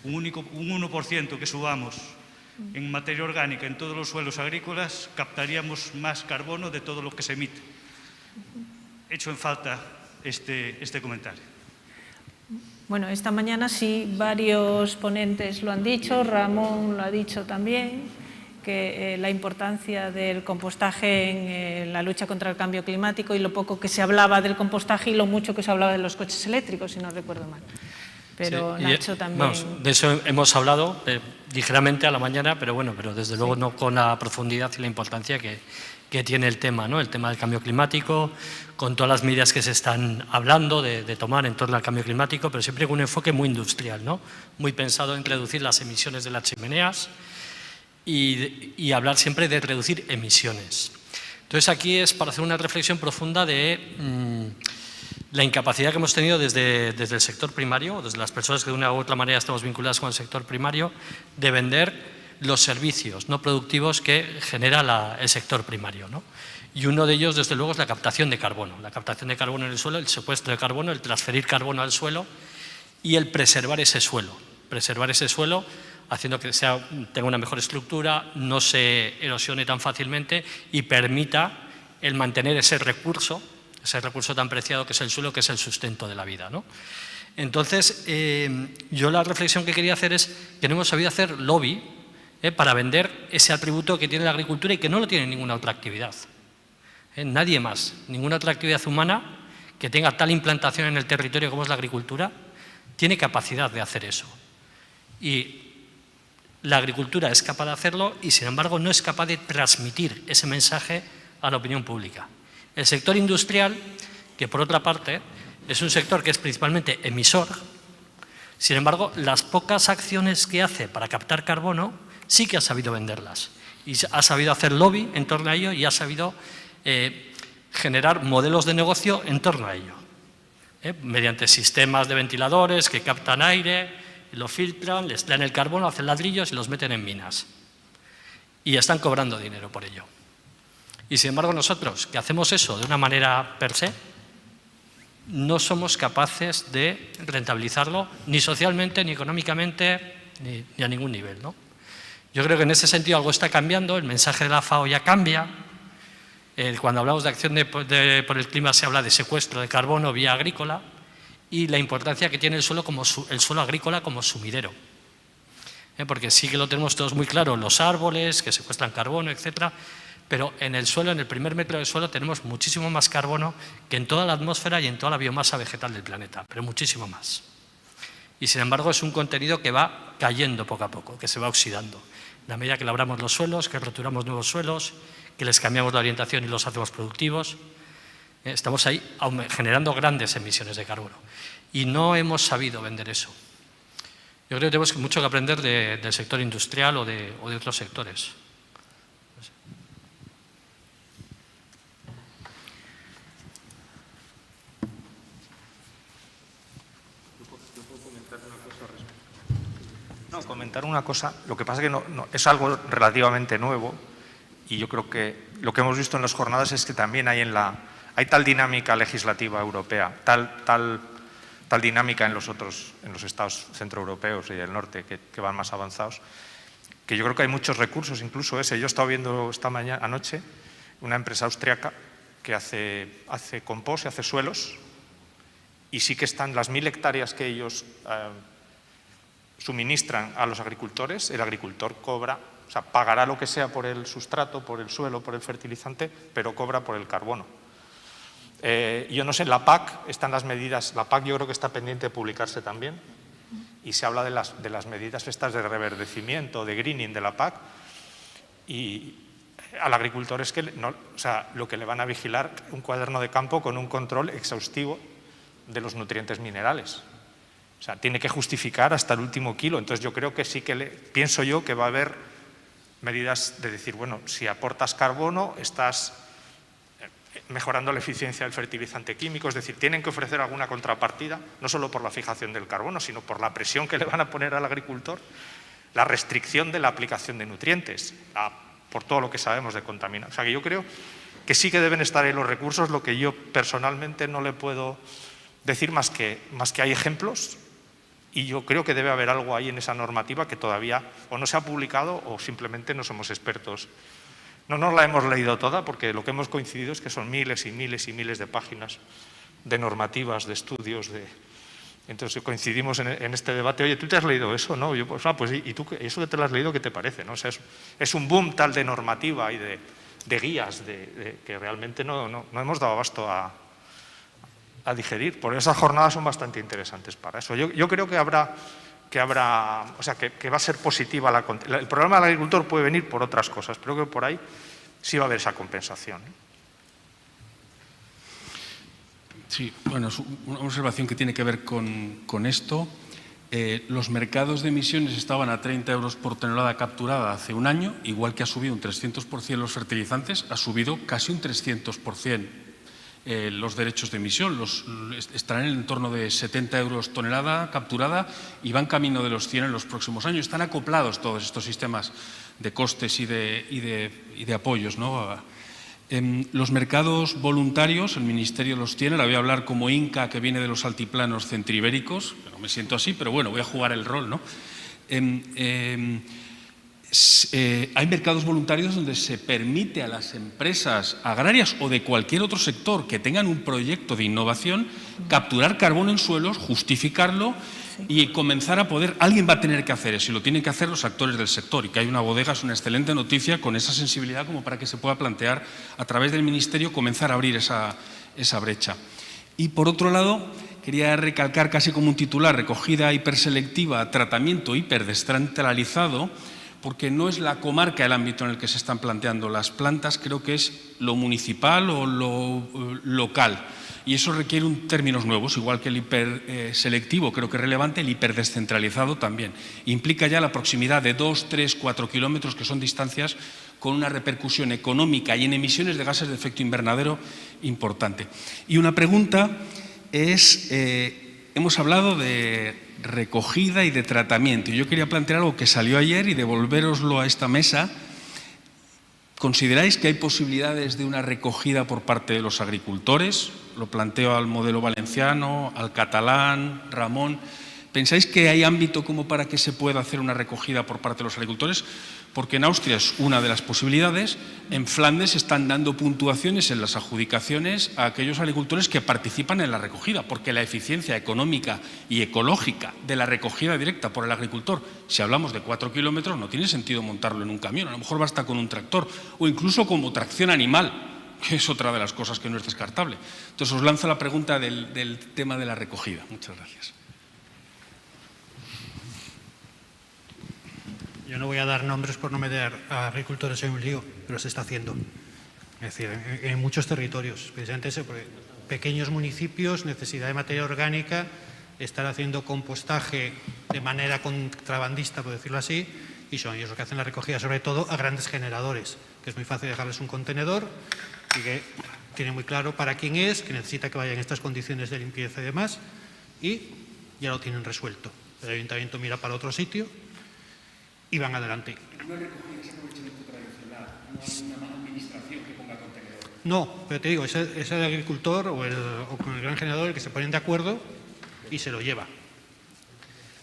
Un 1% que subamos en materia orgánica en todos los suelos agrícolas captaríamos más carbono de todo lo que se emite. Hecho en falta este comentario. Bueno, esta mañana sí, varios ponentes lo han dicho, Ramón lo ha dicho también, que la importancia del compostaje en la lucha contra el cambio climático y lo poco que se hablaba del compostaje y lo mucho que se hablaba de los coches eléctricos, si no recuerdo mal. Pero sí, Nacho también... Vamos, de eso hemos hablado ligeramente a la mañana, pero bueno, pero desde luego no con la profundidad y la importancia que tiene el tema, ¿no? El tema del cambio climático, con todas las medidas que se están hablando de tomar en torno al cambio climático, pero siempre con un enfoque muy industrial, ¿no? Muy pensado en reducir las emisiones de las chimeneas y hablar siempre de reducir emisiones. Entonces aquí es para hacer una reflexión profunda de la incapacidad que hemos tenido desde el sector primario, desde las personas que de una u otra manera estamos vinculadas con el sector primario, de vender los servicios no productivos que genera el sector primario, ¿no? Y uno de ellos, desde luego, es la captación de carbono. La captación de carbono en el suelo, el secuestro de carbono, el transferir carbono al suelo y el preservar ese suelo. Preservar ese suelo haciendo que tenga una mejor estructura, no se erosione tan fácilmente y permita el mantener ese recurso tan preciado que es el suelo, que es el sustento de la vida, ¿no? Entonces, yo la reflexión que quería hacer es que no hemos sabido hacer lobby para vender ese atributo que tiene la agricultura y que no lo tiene ninguna otra actividad. Nadie más, ninguna otra actividad humana que tenga tal implantación en el territorio como es la agricultura, tiene capacidad de hacer eso. Y la agricultura es capaz de hacerlo y, sin embargo, no es capaz de transmitir ese mensaje a la opinión pública. El sector industrial, que por otra parte es un sector que es principalmente emisor, sin embargo, las pocas acciones que hace para captar carbono sí que ha sabido venderlas y ha sabido hacer lobby en torno a ello y ha sabido generar modelos de negocio en torno a ello, mediante sistemas de ventiladores que captan aire, lo filtran, les traen el carbono, hacen ladrillos y los meten en minas. Y están cobrando dinero por ello. Y sin embargo nosotros, que hacemos eso de una manera per se, no somos capaces de rentabilizarlo ni socialmente, ni económicamente, ni a ningún nivel, ¿no? Yo creo que en ese sentido algo está cambiando, el mensaje de la FAO ya cambia. Cuando hablamos de acción por el clima se habla de secuestro de carbono vía agrícola y la importancia que tiene el suelo agrícola como sumidero. Porque sí que lo tenemos todos muy claro, los árboles que secuestran carbono, etcétera, pero en el suelo, en el primer metro del suelo, tenemos muchísimo más carbono que en toda la atmósfera y en toda la biomasa vegetal del planeta, pero muchísimo más. Y sin embargo es un contenido que va cayendo poco a poco, que se va oxidando. En la medida que labramos los suelos, que roturamos nuevos suelos, que les cambiamos la orientación y los hacemos productivos, estamos ahí generando grandes emisiones de carbono. Y no hemos sabido vender eso. Yo creo que tenemos mucho que aprender del sector industrial o de otros sectores. No, comentar una cosa. Lo que pasa es que es algo relativamente nuevo y yo creo que lo que hemos visto en las jornadas es que también hay tal dinámica legislativa europea, tal dinámica en los estados centroeuropeos y del norte que van más avanzados, que yo creo que hay muchos recursos, incluso ese. Yo he estado viendo anoche una empresa austriaca que hace compost y hace suelos y sí que están las 1000 hectáreas que ellos suministran a los agricultores, el agricultor cobra, o sea, pagará lo que sea por el sustrato, por el suelo, por el fertilizante, pero cobra por el carbono. Yo no sé, en la PAC están las medidas, la PAC yo creo que está pendiente de publicarse también, y se habla de las medidas estas de reverdecimiento, de greening de la PAC, y al agricultor es que lo que le van a vigilar un cuaderno de campo con un control exhaustivo de los nutrientes minerales. O sea, tiene que justificar hasta el último kilo. Entonces yo creo que sí que pienso yo que va a haber medidas de decir, bueno, si aportas carbono, estás mejorando la eficiencia del fertilizante químico, es decir, tienen que ofrecer alguna contrapartida, no solo por la fijación del carbono, sino por la presión que le van a poner al agricultor, la restricción de la aplicación de nutrientes, por todo lo que sabemos de contaminación. O sea, que yo creo que sí que deben estar ahí los recursos, lo que yo personalmente no le puedo decir más que hay ejemplos. Y yo creo que debe haber algo ahí en esa normativa que todavía o no se ha publicado o simplemente no somos expertos. No nos la hemos leído toda porque lo que hemos coincidido es que son miles y miles y miles de páginas de normativas, de estudios. Entonces coincidimos en este debate. Oye, ¿tú te has leído eso? ¿No? Yo, pues ¿y tú eso que te lo has leído qué te parece? ¿No? O sea, es un boom tal de normativa y de guías que realmente no hemos dado abasto a digerir. Por esas jornadas son bastante interesantes para eso. Yo creo que habrá, o sea, que va a ser positiva el problema del agricultor puede venir por otras cosas, pero creo que por ahí sí va a haber esa compensación. Sí, bueno, es una observación que tiene que ver con esto. Los mercados de emisiones estaban a 30 euros por tonelada capturada hace un año, igual que ha subido un 300% los fertilizantes, ha subido casi un 300%. Los derechos de emisión estarán en el entorno de 70 euros tonelada capturada y van camino de los 100 en los próximos años. Están acoplados todos estos sistemas de costes y de apoyos, ¿no? Los mercados voluntarios, el Ministerio los tiene, la voy a hablar como Inca, que viene de los altiplanos centroibéricos, no me siento así, pero bueno, voy a jugar el rol, ¿no? Hay mercados voluntarios donde se permite a las empresas agrarias o de cualquier otro sector que tengan un proyecto de innovación capturar carbono en suelos, justificarlo y comenzar a poder… Alguien va a tener que hacer eso y lo tienen que hacer los actores del sector, y que hay una bodega es una excelente noticia con esa sensibilidad como para que se pueda plantear a través del Ministerio comenzar a abrir esa brecha. Y por otro lado, quería recalcar casi como un titular: recogida hiperselectiva, tratamiento hiperdescentralizado, porque no es la comarca el ámbito en el que se están planteando las plantas, creo que es lo municipal o lo local. Y eso requiere términos nuevos, igual que el hiperselectivo creo que es relevante, el hiperdescentralizado también. Implica ya la proximidad de 2, 3, 4 kilómetros, que son distancias con una repercusión económica y en emisiones de gases de efecto invernadero importante. Y una pregunta es, hemos hablado de recogida y de tratamiento. Yo quería plantear algo que salió ayer y devolvéroslo a esta mesa. ¿Consideráis que hay posibilidades de una recogida por parte de los agricultores? lo planteo al modelo valenciano, al catalán, Ramón. ¿Pensáis que hay ámbito como para que se pueda hacer una recogida por parte de los agricultores? Porque en Austria es una de las posibilidades. En Flandes están dando puntuaciones en las adjudicaciones a aquellos agricultores que participan en la recogida, porque la eficiencia económica y ecológica de la recogida directa por el agricultor, si hablamos de 4 kilómetros, no tiene sentido montarlo en un camión. A lo mejor basta con un tractor o incluso como tracción animal, que es otra de las cosas que no es descartable. Entonces os lanzo la pregunta del tema de la recogida. Muchas gracias. Yo no voy a dar nombres por no meter a agricultores en un lío, pero se está haciendo. Es decir, en muchos territorios, precisamente eso, porque pequeños municipios, necesidad de materia orgánica, estar haciendo compostaje de manera contrabandista, por decirlo así, y son ellos los que hacen la recogida, sobre todo a grandes generadores, que es muy fácil dejarles un contenedor y que tiene muy claro para quién es, que necesita que vaya en estas condiciones de limpieza y demás, y ya lo tienen resuelto. El ayuntamiento mira para otro sitio y van adelante. No recogida ese aprovechamiento tradicional, no hay una administración que ponga contenedor. No, pero te digo, es el agricultor o con el gran generador el que se ponen de acuerdo y se lo lleva.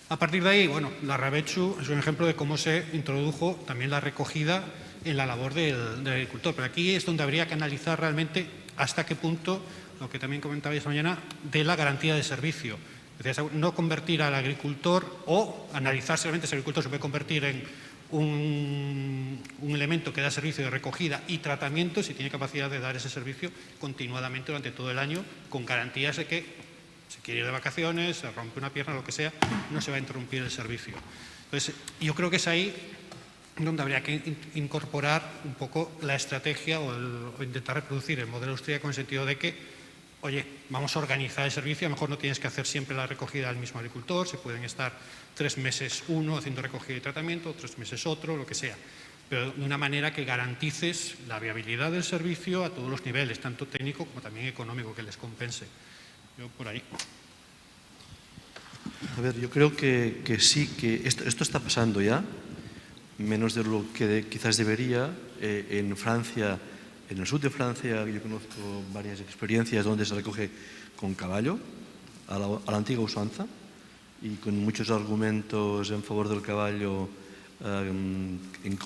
A partir de ahí, bueno, la Rabetsu es un ejemplo de cómo se introdujo también la recogida en la labor del agricultor. Pero aquí es donde habría que analizar realmente hasta qué punto, lo que también comentabais esta mañana, de la garantía de servicio. Es decir, no convertir al agricultor o analizar si realmente ese agricultor se puede convertir en un elemento que da servicio de recogida y tratamiento si tiene capacidad de dar ese servicio continuadamente durante todo el año con garantías de que si quiere ir de vacaciones, se rompe una pierna, lo que sea, no se va a interrumpir el servicio. Entonces, yo creo que es ahí donde habría que incorporar un poco la estrategia o intentar reproducir el modelo austríaco en el sentido de que oye, vamos a organizar el servicio, a lo mejor no tienes que hacer siempre la recogida del mismo agricultor, se pueden estar 3 meses uno haciendo recogida y tratamiento, 3 meses otro, lo que sea, pero de una manera que garantices la viabilidad del servicio a todos los niveles, tanto técnico como también económico, que les compense. Yo por ahí. A ver, yo creo que sí, que esto está pasando ya, menos de lo que quizás debería. En Francia, en el sur de Francia, yo conozco varias experiencias donde se recoge con caballo, a la antigua usanza, y con muchos argumentos en favor del caballo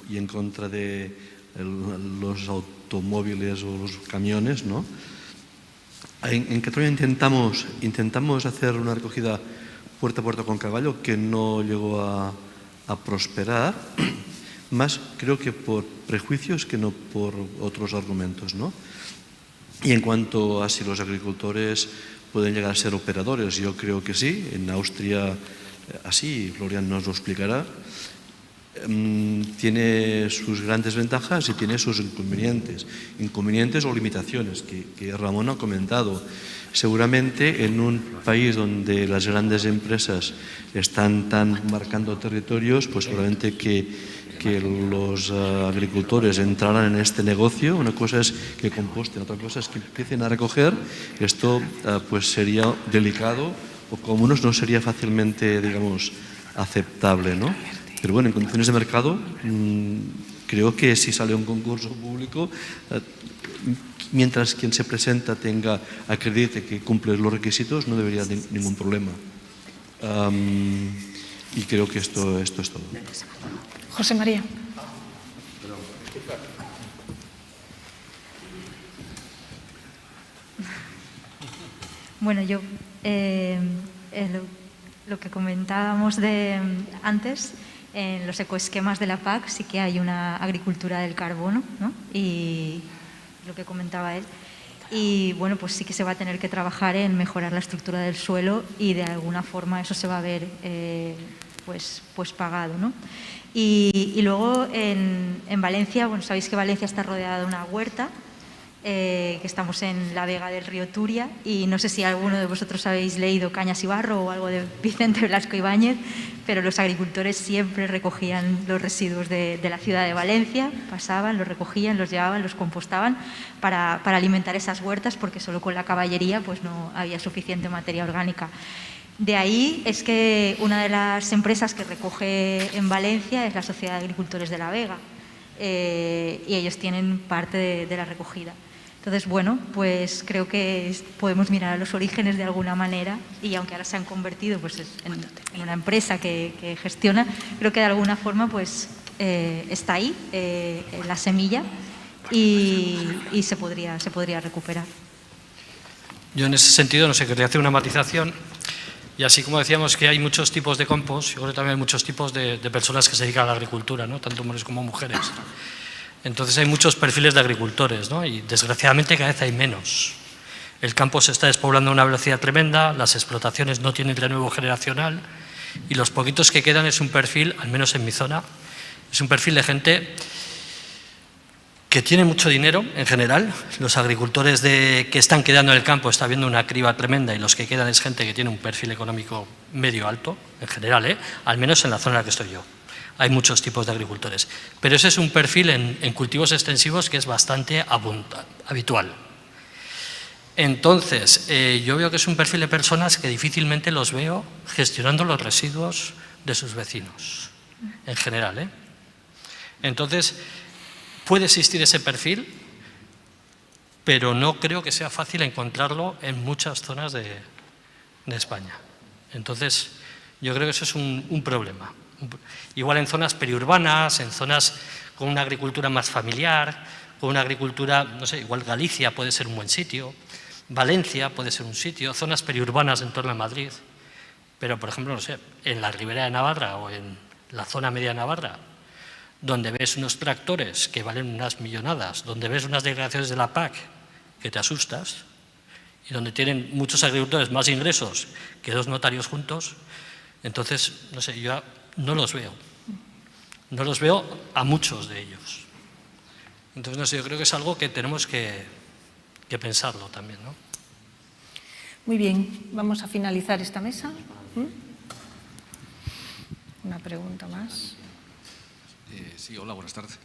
y en contra de los automóviles o los camiones, ¿no? En Cataluña intentamos hacer una recogida puerta a puerta con caballo que no llegó a prosperar, más creo que por prejuicios que no por otros argumentos, ¿no? Y en cuanto a si los agricultores pueden llegar a ser operadores, yo creo que sí. En Austria así, Florian nos lo explicará. Tiene sus grandes ventajas y tiene sus inconvenientes o limitaciones que Ramón ha comentado. Seguramente en un país donde las grandes empresas están tan marcando territorios, pues seguramente que los agricultores entraran en este negocio. Una cosa es que composten, otra cosa es que empiecen a recoger. Esto pues sería delicado o como unos no sería fácilmente, digamos, aceptable, ¿no? Pero bueno, en condiciones de mercado, creo que si sale un concurso público, mientras quien se presenta acredite que cumple los requisitos, no debería haber ningún problema. Y creo que esto es todo. José María. Bueno, yo lo que comentábamos antes, en los ecoesquemas de la PAC sí que hay una agricultura del carbono, ¿no? Y lo que comentaba él. Y bueno, pues sí que se va a tener que trabajar en mejorar la estructura del suelo y de alguna forma eso se va a ver pues pagado, ¿no? Y luego en Valencia, bueno, sabéis que Valencia está rodeada de una huerta, que estamos en la vega del río Turia, y no sé si alguno de vosotros habéis leído Cañas y Barro o algo de Vicente Blasco Ibáñez, pero los agricultores siempre recogían los residuos de la ciudad de Valencia, pasaban, los recogían, los llevaban, los compostaban para alimentar esas huertas, porque solo con la caballería pues no había suficiente materia orgánica. De ahí es que una de las empresas que recoge en Valencia es la Sociedad de Agricultores de la Vega, y ellos tienen parte de la recogida. Entonces, bueno, pues creo que podemos mirar a los orígenes de alguna manera y aunque ahora se han convertido pues, en una empresa que gestiona, creo que de alguna forma pues, está ahí la semilla y se podría recuperar. Yo en ese sentido, no sé, quería hacer una matización y así como decíamos que hay muchos tipos de compost, yo creo que también hay muchos tipos de personas que se dedican a la agricultura, ¿no? Tanto hombres como mujeres. Entonces hay muchos perfiles de agricultores, ¿no? Y desgraciadamente cada vez hay menos. El campo se está despoblando a una velocidad tremenda, las explotaciones no tienen relevo generacional y los poquitos que quedan es un perfil, al menos en mi zona, es un perfil de gente que tiene mucho dinero en general. Los agricultores que están quedando en el campo está habiendo una criba tremenda y los que quedan es gente que tiene un perfil económico medio alto, en general, al menos en la zona en la que estoy yo. Hay muchos tipos de agricultores, pero ese es un perfil en cultivos extensivos que es bastante habitual. Entonces, yo veo que es un perfil de personas que difícilmente los veo gestionando los residuos de sus vecinos, en general. Entonces, puede existir ese perfil, pero no creo que sea fácil encontrarlo en muchas zonas de España. Entonces, yo creo que eso es un problema. Igual en zonas periurbanas, en zonas con una agricultura más familiar, con una agricultura, no sé, igual Galicia puede ser un buen sitio, Valencia puede ser un sitio, zonas periurbanas en torno a Madrid, pero por ejemplo, no sé, en la Ribera de Navarra o en la zona media de Navarra, donde ves unos tractores que valen unas millonadas, donde ves unas declaraciones de la PAC que te asustas y donde tienen muchos agricultores más ingresos que dos notarios juntos, entonces, no sé, yo no los veo. No los veo a muchos de ellos. Entonces, no sé, yo creo que es algo que tenemos que pensarlo también, ¿no? Muy bien, vamos a finalizar esta mesa. Una pregunta más. Sí, hola, buenas tardes.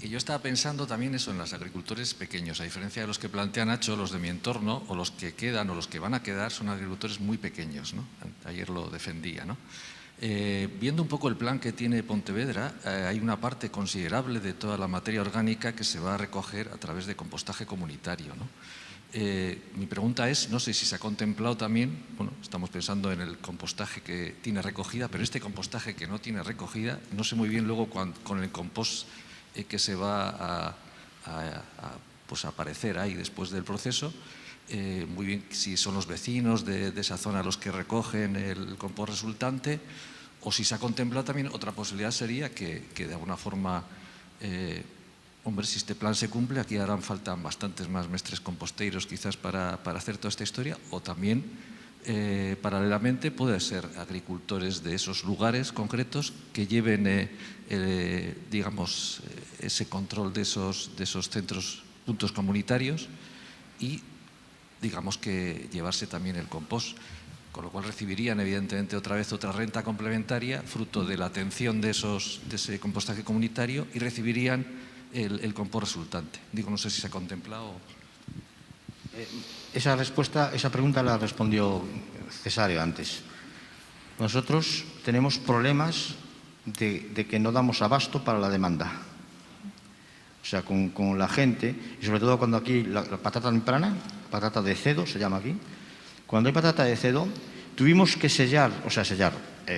Yo estaba pensando también eso en los agricultores pequeños, a diferencia de los que plantea Nacho, los de mi entorno, o los que quedan, o los que van a quedar, son agricultores muy pequeños, ¿no? Ayer lo defendía, ¿no? Viendo un poco el plan que tiene Pontevedra, hay una parte considerable de toda la materia orgánica que se va a recoger a través de compostaje comunitario, ¿no? Mi pregunta es, no sé si se ha contemplado también, bueno, estamos pensando en el compostaje que tiene recogida, pero este compostaje que no tiene recogida, no sé muy bien luego con el compost que se va pues a aparecer ahí después del proceso, muy bien si son los vecinos de esa zona los que recogen el compost resultante, o si se ha contemplado también otra posibilidad sería que de alguna forma, hombre, si este plan se cumple, aquí harán falta bastantes más mestres composteiros quizás para hacer toda esta historia, o también paralelamente puede ser agricultores de esos lugares concretos que lleven digamos ese control de esos centros, puntos comunitarios y digamos que llevarse también el compost, con lo cual recibirían evidentemente otra vez otra renta complementaria fruto de la atención de ese compostaje comunitario y recibirían el compost resultante. Digo, no sé si se ha contemplado. Esa pregunta la respondió Cesario antes. Nosotros tenemos problemas de que no damos abasto para la demanda. O sea, con la gente, y sobre todo cuando aquí la patata temprana, patata de cedo se llama aquí, cuando hay patata de cedo, tuvimos que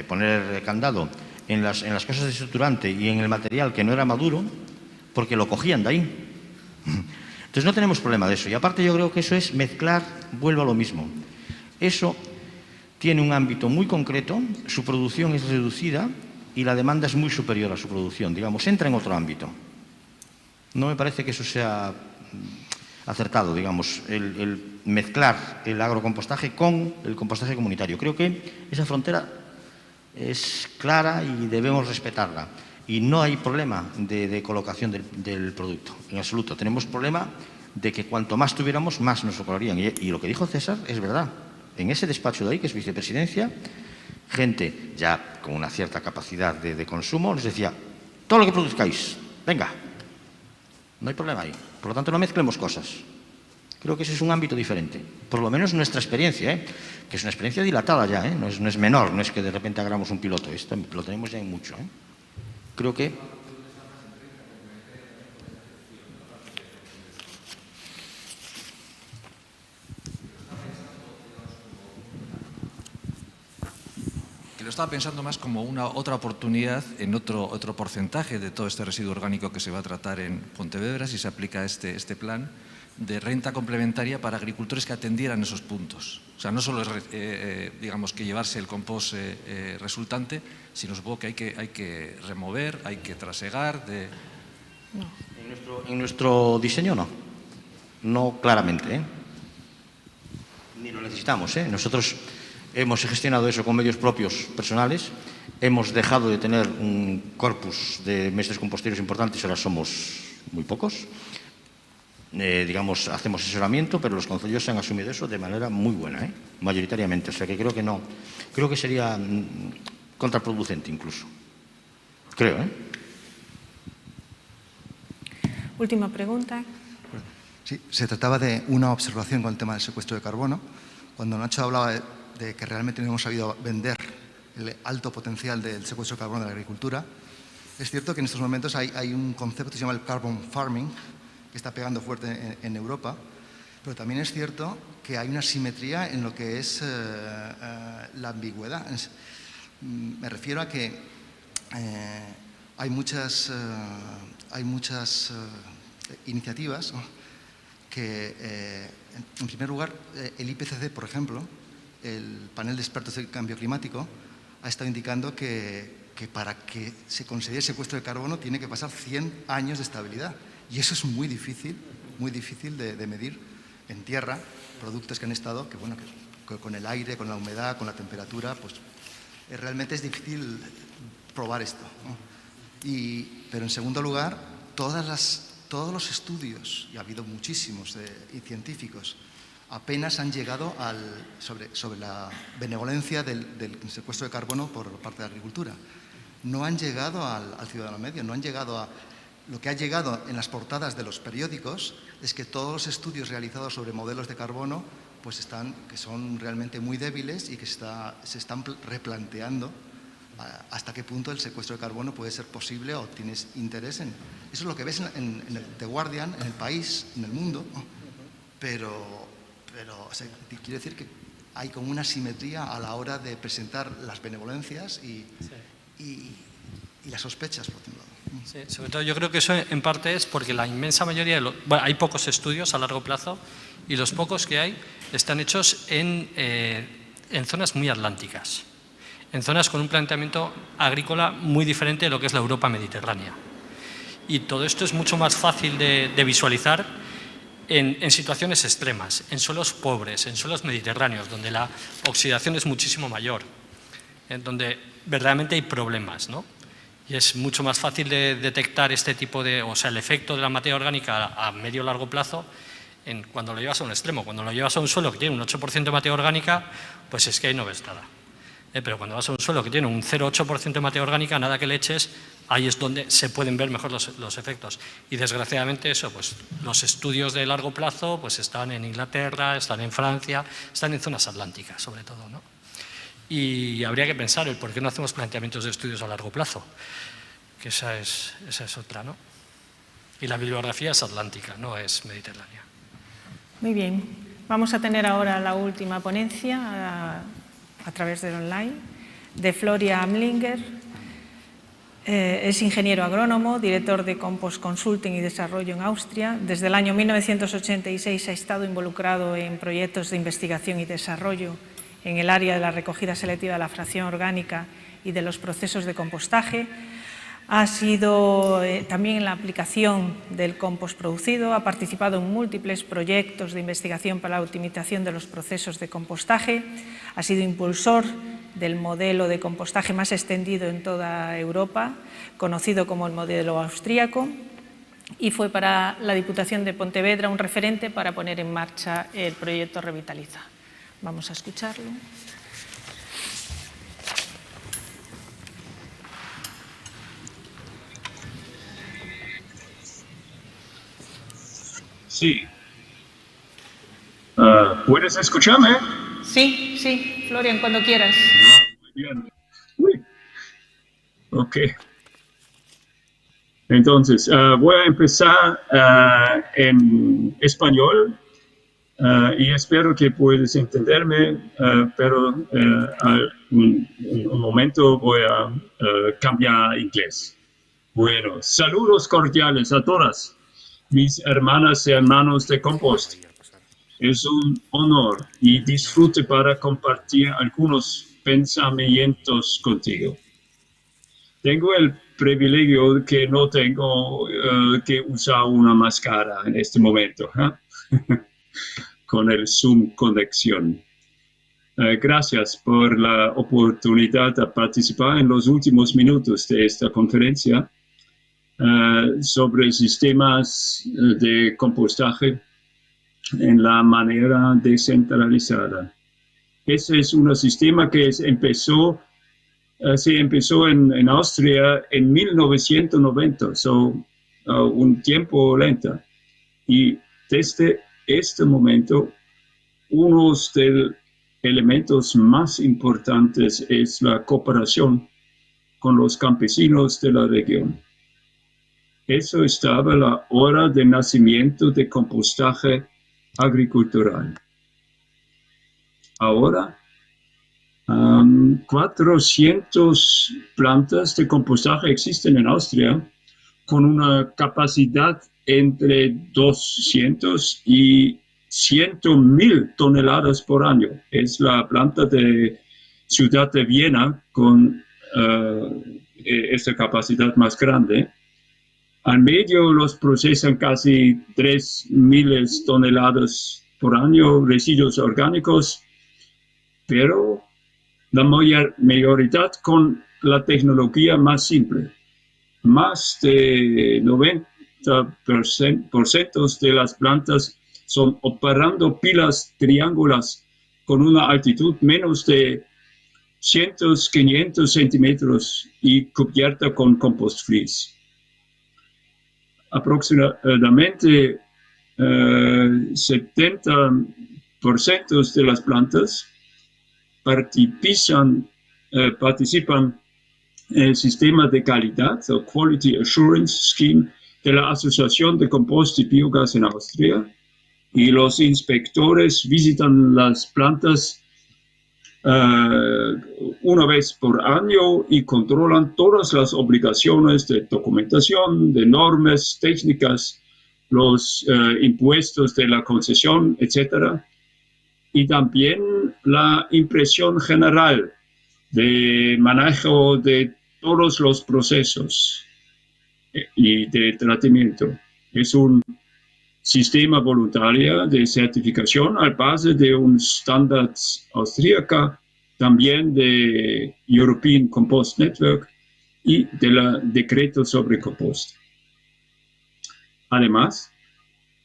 poner candado en las cosas de estructurante y en el material que no era maduro, porque lo cogían de ahí. Entonces no tenemos problema de eso. Y aparte yo creo que eso es mezclar, vuelvo a lo mismo. Eso tiene un ámbito muy concreto, su producción es reducida y la demanda es muy superior a su producción. Digamos, entra en otro ámbito. No me parece que eso sea acertado, digamos, el mezclar el agrocompostaje con el compostaje comunitario. Creo que esa frontera es clara y debemos respetarla. Y no hay problema de colocación del producto, en absoluto. Tenemos problema de que cuanto más tuviéramos, más nos lo cobrarían. Y lo que dijo César es verdad. En ese despacho de ahí, que es vicepresidencia, gente ya con una cierta capacidad de consumo nos decía, todo lo que produzcáis, venga, no hay problema ahí. Por lo tanto, no mezclemos cosas. Creo que ese es un ámbito diferente. Por lo menos nuestra experiencia, que es una experiencia dilatada ya, no es menor, no es que de repente hagamos un piloto. Esto lo tenemos ya en mucho. Creo que... lo estaba pensando más como una otra oportunidad en otro porcentaje de todo este residuo orgánico que se va a tratar en Pontevedra, si se aplica este plan de renta complementaria para agricultores que atendieran esos puntos. O sea, no solo es, digamos, que llevarse el compost resultante, sino supongo que hay que remover, hay que trasegar. No. En nuestro diseño no. No claramente, ¿eh? Ni lo necesitamos, ¿eh? Nosotros hemos gestionado eso con medios propios personales, hemos dejado de tener un corpus de mestres composteros importantes, ahora somos muy pocos. Digamos, hacemos asesoramiento, pero los concellos han asumido eso de manera muy buena, mayoritariamente. O sea que creo que no. Creo que sería contraproducente incluso. Creo, ¿eh? Última pregunta. Sí, se trataba de una observación con el tema del secuestro de carbono. Cuando Nacho hablaba de que realmente no hemos sabido vender el alto potencial del secuestro de carbono de la agricultura, es cierto que en estos momentos hay un concepto que se llama el carbon farming, que está pegando fuerte en Europa, pero también es cierto que hay una simetría en lo que es la ambigüedad. Me refiero a que hay muchas iniciativas, ¿no?, que, en primer lugar, el IPCC, por ejemplo, el panel de expertos del cambio climático, ha estado indicando que para que se considere secuestro de carbono tiene que pasar 100 años de estabilidad. Y eso es muy difícil de medir en tierra, productos que han estado, que bueno, que con el aire, con la humedad, con la temperatura, pues realmente es difícil probar esto, ¿no? Pero en segundo lugar, todos los estudios, y ha habido muchísimos y científicos, apenas han llegado sobre la benevolencia del secuestro de carbono por parte de la agricultura. No han llegado al ciudadano medio, no han llegado a... Lo que ha llegado en las portadas de los periódicos es que todos los estudios realizados sobre modelos de carbono pues que son realmente muy débiles y que se están replanteando hasta qué punto el secuestro de carbono puede ser posible o tienes interés en... Eso es lo que ves en el The Guardian, en El País, en El Mundo, pero o sea, quiero decir que hay como una simetría a la hora de presentar las benevolencias y las sospechas, por otro lado. Sí, sobre todo yo creo que eso en parte es porque la inmensa mayoría hay pocos estudios a largo plazo y los pocos que hay están hechos en zonas muy atlánticas, en zonas con un planteamiento agrícola muy diferente de lo que es la Europa mediterránea. Y todo esto es mucho más fácil de visualizar en situaciones extremas, en suelos pobres, en suelos mediterráneos, donde la oxidación es muchísimo mayor, en donde verdaderamente hay problemas, ¿no? Y es mucho más fácil de detectar este tipo de, o sea, el efecto de la materia orgánica a medio o largo plazo cuando lo llevas a un extremo. Cuando lo llevas a un suelo que tiene un 8% de materia orgánica, pues es que ahí no ves nada. Pero cuando vas a un suelo que tiene un 0,8% de materia orgánica, nada que le eches, ahí es donde se pueden ver mejor los efectos. Y desgraciadamente eso, pues los estudios de largo plazo pues están en Inglaterra, están en Francia, están en zonas atlánticas sobre todo, ¿no? Y habría que pensar el por qué no hacemos planteamientos de estudios a largo plazo, que esa es otra, ¿no? Y la bibliografía es atlántica, no es mediterránea. Muy bien. Vamos a tener ahora la última ponencia a través del online, de Florian Amlinger. Es ingeniero agrónomo, director de Compost Consulting y Desarrollo en Austria. Desde el año 1986 ha estado involucrado en proyectos de investigación y desarrollo en el área de la recogida selectiva de la fracción orgánica y de los procesos de compostaje. Ha sido también en la aplicación del compost producido, ha participado en múltiples proyectos de investigación para la optimización de los procesos de compostaje, ha sido impulsor del modelo de compostaje más extendido en toda Europa, conocido como el modelo austríaco, y fue para la Diputación de Pontevedra un referente para poner en marcha el proyecto Revitaliza. Vamos a escucharlo. Sí. ¿Puedes escucharme? Sí, sí, Florian, cuando quieras. Muy bien. Uy. Ok. Entonces, voy a empezar en español y espero que puedas entenderme, pero un momento voy a cambiar a inglés. Bueno, saludos cordiales a todas mis hermanas y hermanos de Compost. Es un honor y disfrute para compartir algunos pensamientos contigo. Tengo el privilegio que no tengo que usar una máscara en este momento, con el Zoom conexión. Gracias por la oportunidad de participar en los últimos minutos de esta conferencia sobre sistemas de compostaje en la manera descentralizada. Ese es un sistema que se empezó en Austria en 1990, un tiempo lento. Y desde este momento, uno de los elementos más importantes es la cooperación con los campesinos de la región. Eso estaba a la hora de nacimiento de compostaje agricultural. Ahora, 400 plantas de compostaje existen en Austria con una capacidad entre 200 y 100.000 toneladas por año. Es la planta de Ciudad de Viena con esta capacidad más grande. Al medio los procesan casi 3.000 toneladas por año residuos orgánicos, pero la mayoría con la tecnología más simple. Más de 90% de las plantas son operando pilas triángulas con una altitud menos de 100-500 centímetros y cubierta con compost freeze. Aproximadamente 70% de las plantas participan en el sistema de calidad, el Quality Assurance Scheme de la Asociación de Compost y Biogás en Austria, y los inspectores visitan las plantas una vez por año y controlan todas las obligaciones de documentación, de normas técnicas, los impuestos de la concesión, etc. Y también la impresión general de manejo de todos los procesos y de tratamiento. Es un sistema voluntario de certificación a base de un estándar austríaco, también de European Compost Network y del decreto sobre compost. Además,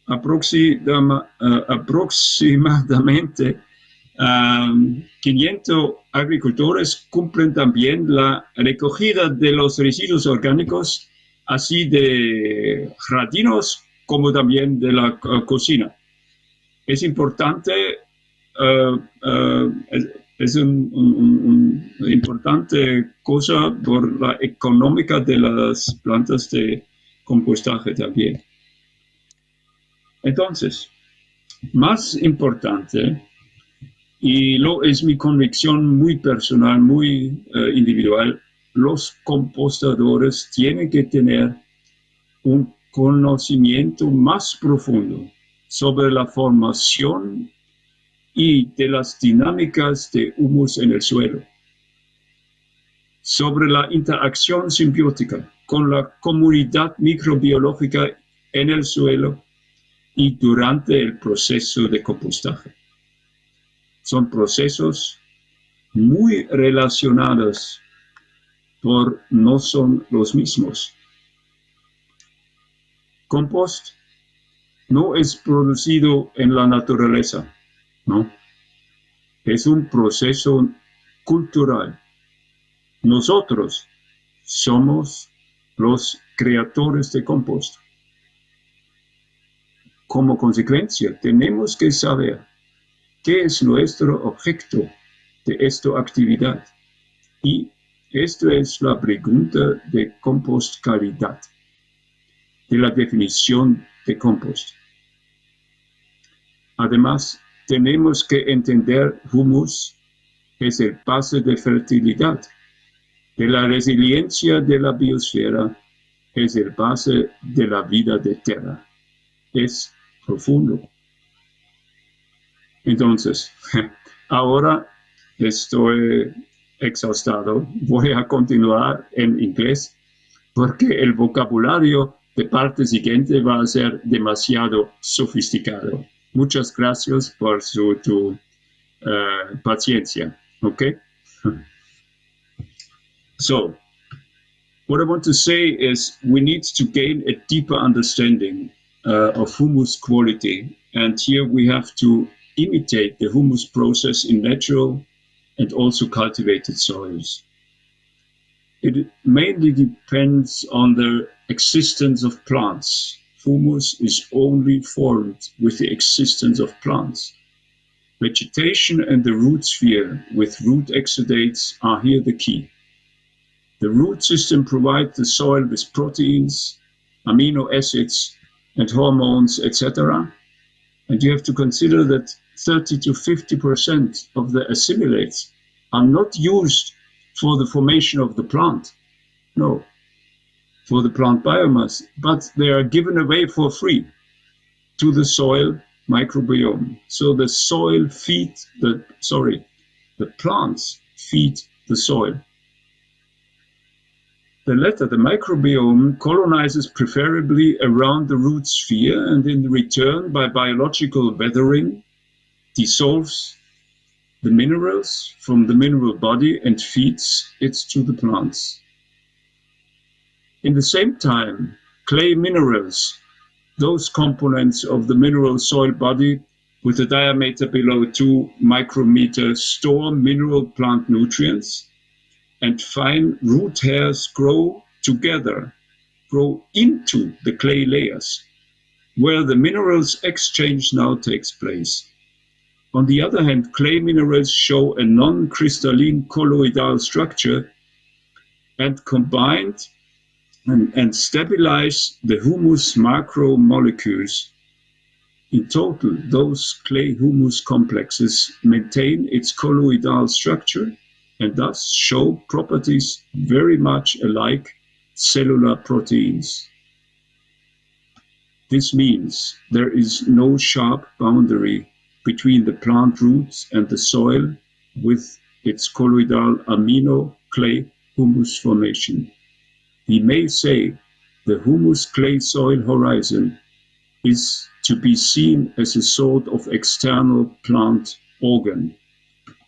aproximadamente 500 agricultores cumplen también la recogida de los residuos orgánicos, así de jardines como también de la cocina. Es importante, es una importante cosa por la económica de las plantas de compostaje también. Entonces, más importante, y es mi convicción muy personal, muy individual, los compostadores tienen que tener un conocimiento más profundo sobre la formación y de las dinámicas de humus en el suelo, sobre la interacción simbiótica con la comunidad microbiológica en el suelo y durante el proceso de compostaje. Son procesos muy relacionados, pero no son los mismos. Compost no es producido en la naturaleza, ¿no? Es un proceso cultural. Nosotros somos los creadores de compost. Como consecuencia, tenemos que saber qué es nuestro objeto de esta actividad. Y esta es la pregunta de compost calidad, de la definición de compost. Además, tenemos que entender humus es el base de fertilidad, de la resiliencia de la biosfera, es el base de la vida de tierra. Es profundo. Entonces, ahora estoy exhaustado. Voy a continuar en inglés porque el vocabulario de parte siguiente va a ser demasiado sofisticado. Muchas gracias por tu paciencia. Okay? So, what I want to say is we need to gain a deeper understanding of humus quality. And here we have to imitate the humus process in natural and also cultivated soils. It mainly depends on the existence of plants. Humus is only formed with the existence of plants. Vegetation and the root sphere with root exudates are here the key. The root system provides the soil with proteins, amino acids, and hormones, etc. And you have to consider that 30 to 50% of the assimilates are not used for the formation of the plant. No, for the plant biomass, but they are given away for free to the soil microbiome. So the plants feed the soil. The latter, the microbiome, colonizes preferably around the root sphere and in return, by biological weathering, dissolves the minerals from the mineral body and feeds it to the plants. In the same time, clay minerals, those components of the mineral soil body with a diameter below 2 micrometers, store mineral plant nutrients, and fine root hairs grow together, grow into the clay layers, where the minerals exchange now takes place. On the other hand, clay minerals show a non-crystalline colloidal structure and combined and stabilize the humus macromolecules. In total, those clay humus complexes maintain its colloidal structure and thus show properties very much alike cellular proteins. This means there is no sharp boundary between the plant roots and the soil with its colloidal amino clay humus formation. We may say the humus clay soil horizon is to be seen as a sort of external plant organ.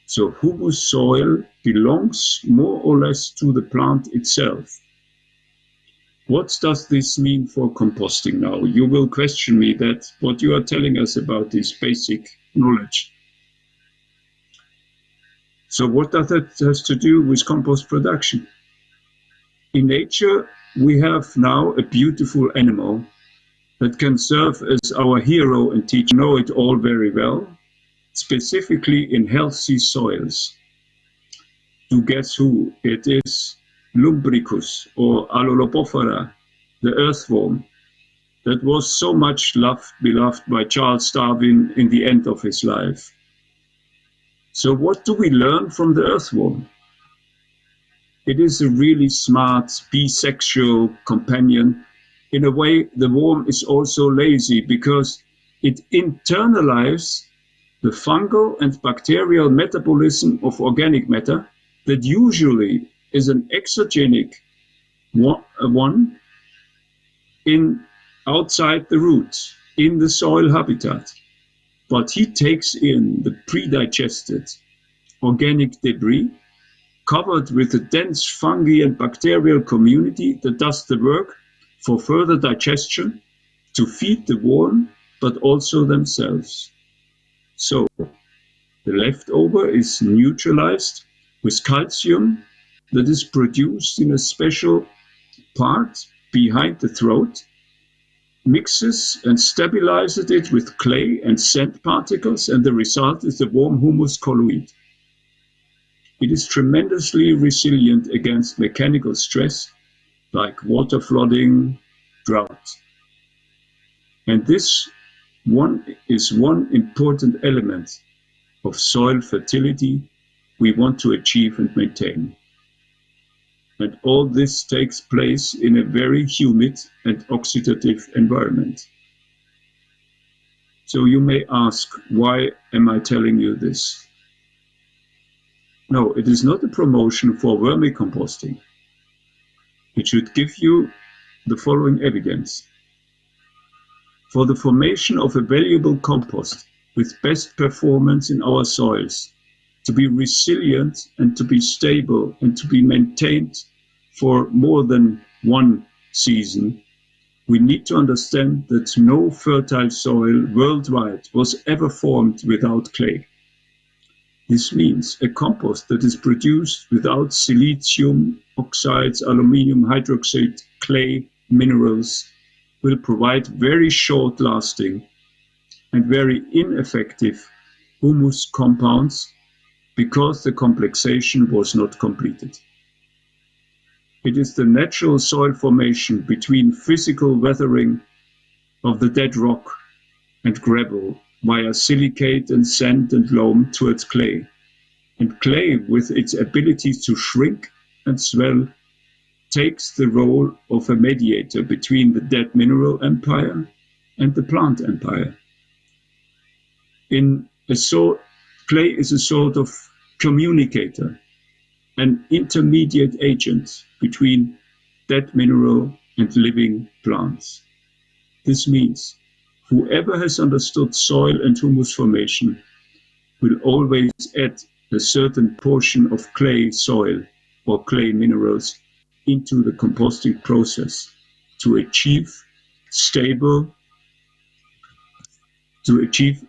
So humus soil belongs more or less to the plant itself. What does this mean for composting now? You will question me that what you are telling us about this basic knowledge. So what does that has to do with compost production? In nature, we have now a beautiful animal that can serve as our hero and teacher. Know it all very well, specifically in healthy soils. To guess who? It is Lumbricus or Allolopophora, the earthworm, that was so much beloved by Charles Darwin in the end of his life. So what do we learn from the earthworm? It is a really smart, bisexual companion. In a way, the worm is also lazy because it internalizes the fungal and bacterial metabolism of organic matter that usually is an exogenic one outside the roots, in the soil habitat. But he takes in the pre-digested organic debris covered with a dense fungi and bacterial community that does the work for further digestion to feed the worm, but also themselves. So the leftover is neutralized with calcium that is produced in a special part behind the throat, mixes and stabilizes it with clay and sand particles, and the result is the warm humus colloid. It is tremendously resilient against mechanical stress like water flooding, drought. And this one important element of soil fertility we want to achieve and maintain. And all this takes place in a very humid and oxidative environment. So you may ask, why am I telling you this? No, it is not a promotion for vermicomposting. It should give you the following evidence. For the formation of a valuable compost with best performance in our soils, to be resilient and to be stable and to be maintained for more than one season, we need to understand that no fertile soil worldwide was ever formed without clay. This means a compost that is produced without silicium, oxides, aluminium hydroxide, clay, minerals will provide very short-lasting and very ineffective humus compounds because the complexation was not completed. It is the natural soil formation between physical weathering of the dead rock and gravel via silicate and sand and loam towards clay. And clay, with its ability to shrink and swell, takes the role of a mediator between the dead mineral empire and the plant empire. Clay is a sort of communicator, an intermediate agent between dead mineral and living plants. This means whoever has understood soil and humus formation will always add a certain portion of clay soil or clay minerals into the composting process to achieve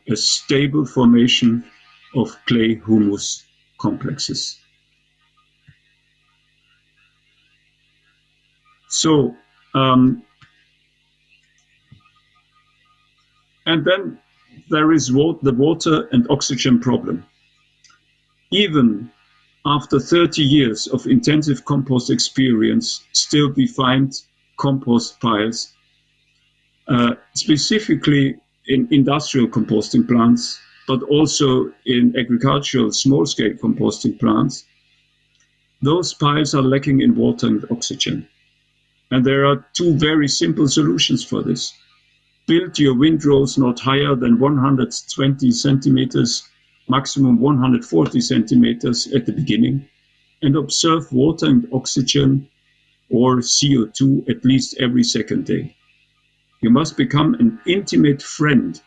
a stable formation of clay humus complexes. So, and then there is the water and oxygen problem. Even after 30 years of intensive compost experience, still we find compost piles, specifically in industrial composting plants, but also in agricultural small-scale composting plants. Those piles are lacking in water and oxygen. And there are two very simple solutions for this. Build your windrows not higher than 120 centimeters, maximum 140 centimeters at the beginning, and observe water and oxygen or CO2 at least every second day. You must become an intimate friend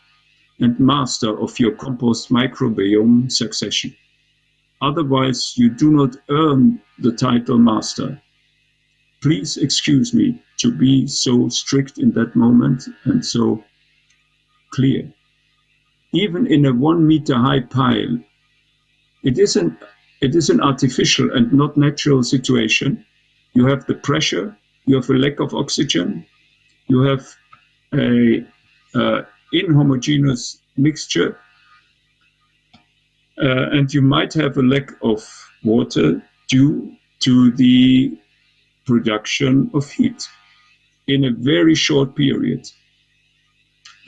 and master of your compost microbiome succession. Otherwise, you do not earn the title master. Please excuse me to be so strict in that moment and so clear. Even in a 1 meter high pile, it is an artificial and not natural situation. You have the pressure, you have a lack of oxygen, you have a inhomogeneous mixture, and you might have a lack of water due to the production of heat in a very short period.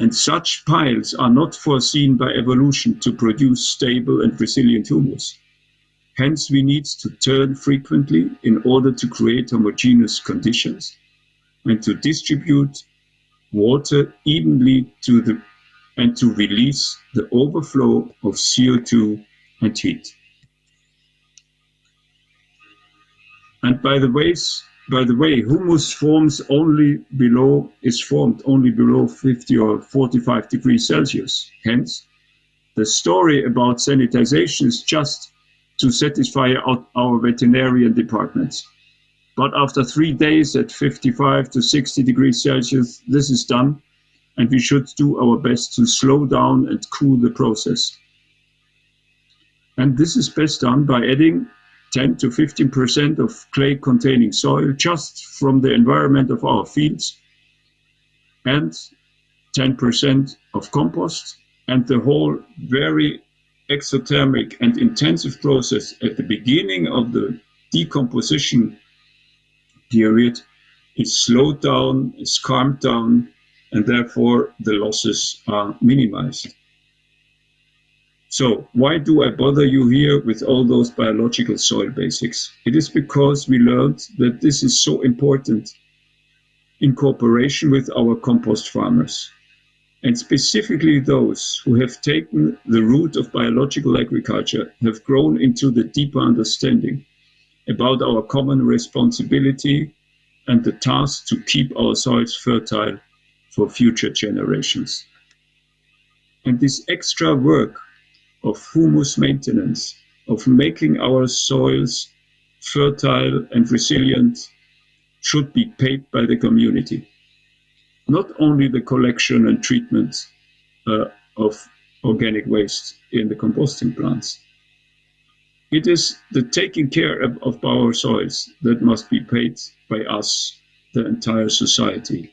And such piles are not foreseen by evolution to produce stable and resilient humus. Hence, we need to turn frequently in order to create homogeneous conditions and to distribute water evenly and to release the overflow of CO2 and heat. And by the way, humus is formed only below 50 or 45 degrees Celsius. Hence, the story about sanitization is just to satisfy our veterinarian departments. But after 3 days at 55 to 60 degrees Celsius, this is done, and we should do our best to slow down and cool the process. And this is best done by adding 10 to 15% of clay-containing soil just from the environment of our fields, and 10% of compost, and the whole very exothermic and intensive process at the beginning of the decomposition period is slowed down, is calmed down, and therefore the losses are minimized. So why do I bother you here with all those biological soil basics? It is because we learned that this is so important in cooperation with our compost farmers, and specifically those who have taken the route of biological agriculture have grown into the deeper understanding about our common responsibility and the task to keep our soils fertile for future generations. And this extra work of humus maintenance, of making our soils fertile and resilient, should be paid by the community. Not only the collection and treatment of organic waste in the composting plants. It is the taking care of our soils that must be paid by us, the entire society.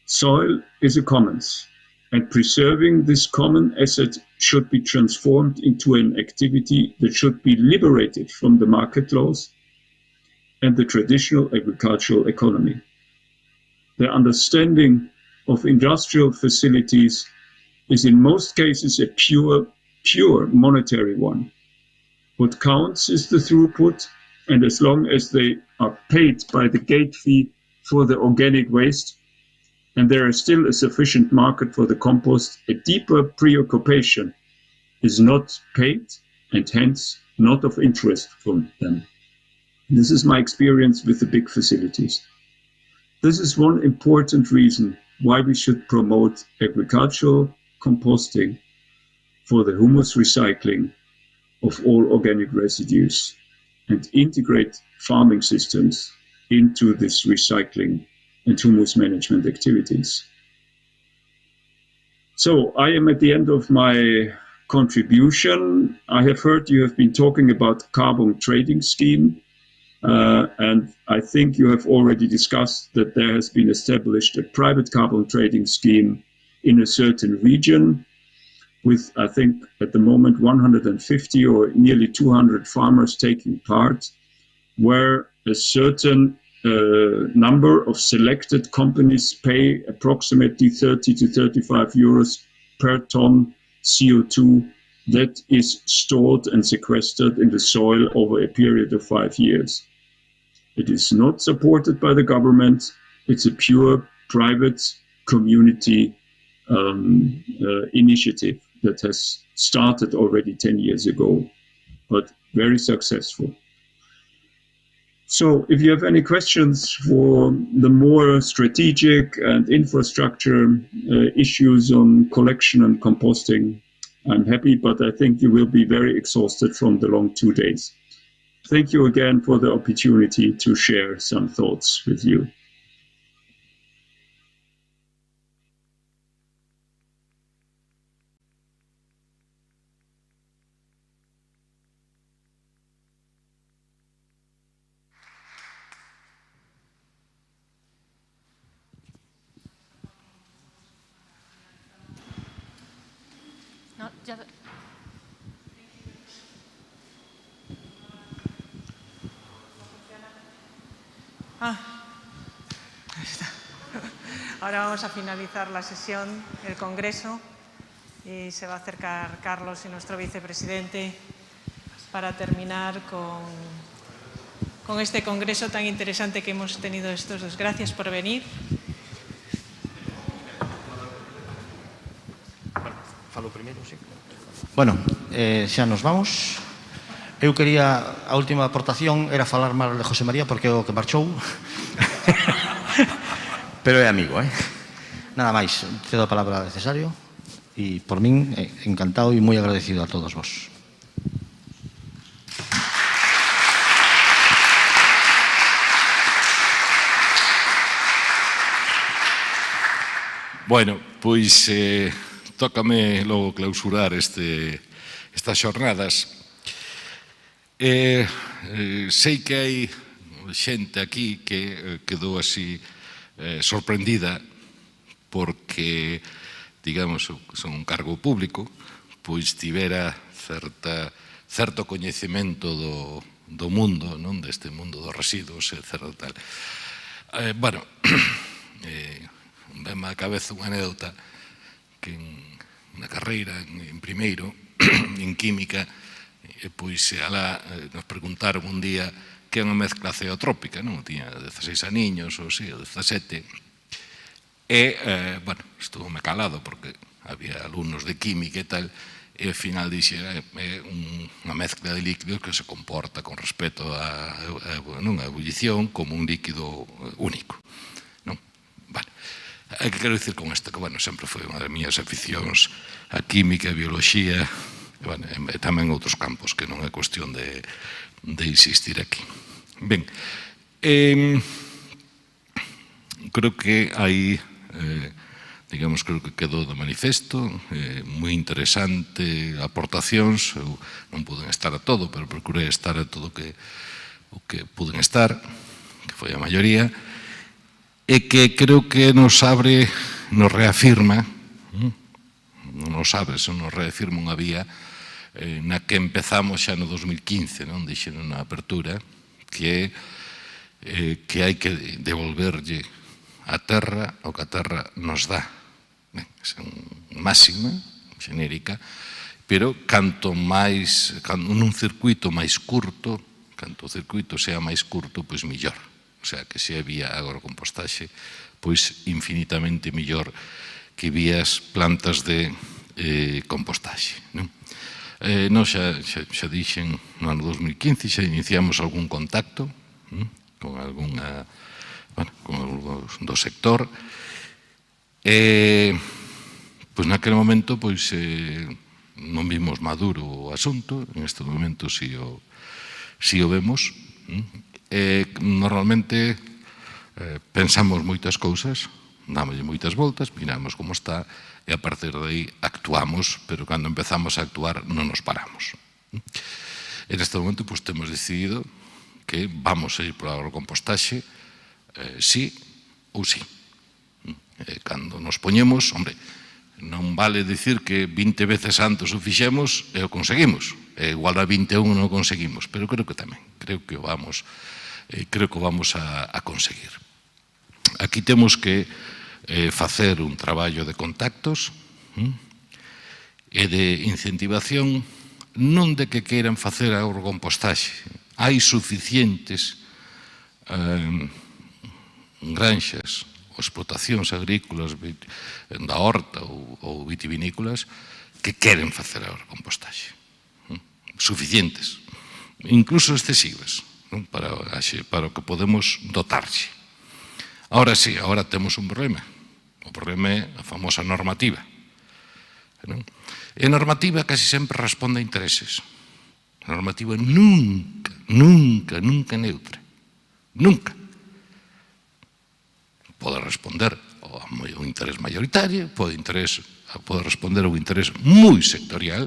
Soil is a commons, and preserving this common asset should be transformed into an activity that should be liberated from the market laws and the traditional agricultural economy. The understanding of industrial facilities is in most cases a pure monetary one. What counts is the throughput, and as long as they are paid by the gate fee for the organic waste, and there is still a sufficient market for the compost, a deeper preoccupation is not paid and hence not of interest from them. This is my experience with the big facilities. This is one important reason why we should promote agricultural composting for the humus recycling of all organic residues and integrate farming systems into this recycling and humus management activities. So I am at the end of my contribution. I have heard you have been talking about carbon trading scheme. And I think you have already discussed that there has been established a private carbon trading scheme in a certain region with, I think, at the moment 150 or nearly 200 farmers taking part, where a certain number of selected companies pay approximately 30 to 35 euros per ton CO2 that is stored and sequestered in the soil over a period of 5 years. It is not supported by the government. It's a pure private community initiative that has started already 10 years ago, but very successful. So if you have any questions for the more strategic and infrastructure issues on collection and composting, I'm happy, but I think you will be very exhausted from the long 2 days. Thank you again for the opportunity to share some thoughts with you. No, ya... Ahí está. Ahora vamos a finalizar la sesión del Congreso y se va a acercar Carlos y nuestro vicepresidente para terminar con este Congreso tan interesante que hemos tenido estos dos. Gracias por venir. Falo primeiro, sí. Bueno, xa nos vamos. Eu quería, a última aportación era falar mal de José María porque é o que marchou. Pero é amigo, Nada máis, cedo a palabra a Cesario e por min encantado e moi agradecido a todos vos. Bueno, pois tócame logo clausurar estas xornadas. Sei que hai xente aquí que quedou así sorprendida porque, digamos, son un cargo público, pois tivera certo coñecemento do mundo, non, deste mundo dos residuos, etc. Tal. Bueno, Veme á cabeza unha anécdota que na carreira, en primeiro, en química, pois alá nos preguntaron un día que é unha mezcla ceotrópica, non? Tiña 16 aniños ou si, 17. E, bueno, estuvo-me calado porque había alumnos de química e tal, e ao final dixe, é unha mezcla de líquidos que se comporta con respecto a ebullición como un líquido único. Que quero dicir con isto? Que, bueno, sempre foi unha das miñas aficións a química, a biología, e tamén outros campos, que non é cuestión de insistir aquí. Ben, creo que hai, digamos, creo que quedou de manifesto, moi interesante aportacións, eu non puden estar a todo, pero procurei estar a todo o que puden estar, que foi a maioría, e que creo que nos abre, nos reafirma, non nos abre, son nos reafirma unha vía na que empezamos xa no 2015, non dixen na apertura, que hai que devolverlle a terra o que a terra nos dá. É unha máxima xenérica, pero canto máis, nun circuito máis curto, canto o circuito sea máis curto, pois mellor. O sea, que se había agrocompostaxe, pois infinitamente mellor que vías plantas de compostaxe. Nós xa dixen no ano 2015, xa iniciamos algún contacto con algúns do sector, e pois naquele momento pois non vimos maduro o asunto, en este momento si o vemos. Normalmente pensamos moitas cousas, dámoslle moitas voltas, miramos como está e a partir de aí actuamos, pero cando empezamos a actuar non nos paramos. En este momento temos decidido que vamos a ir por a agrocompostaxe, sí ou sí. Cando nos poñemos, hombre, non vale dicir que 20 veces antes o fixemos e o conseguimos, igual a 21 non o conseguimos, pero creo que tamén, creo que o vamos a conseguir. Aquí temos que facer un traballo de contactos e de incentivación, non de que queiran facer agrocompostaxe. Hai suficientes granxas ou explotacións agrícolas da horta ou vitivinícolas que queren facer agrocompostaxe. Suficientes, incluso excesivas, para o que podemos dotarse. Ahora sí, ahora temos un problema. O problema é a famosa normativa. E a normativa casi sempre responde a intereses. A normativa nunca é neutra. Nunca. Pode responder ao interés mayoritario, pode responder ao interés moi sectorial,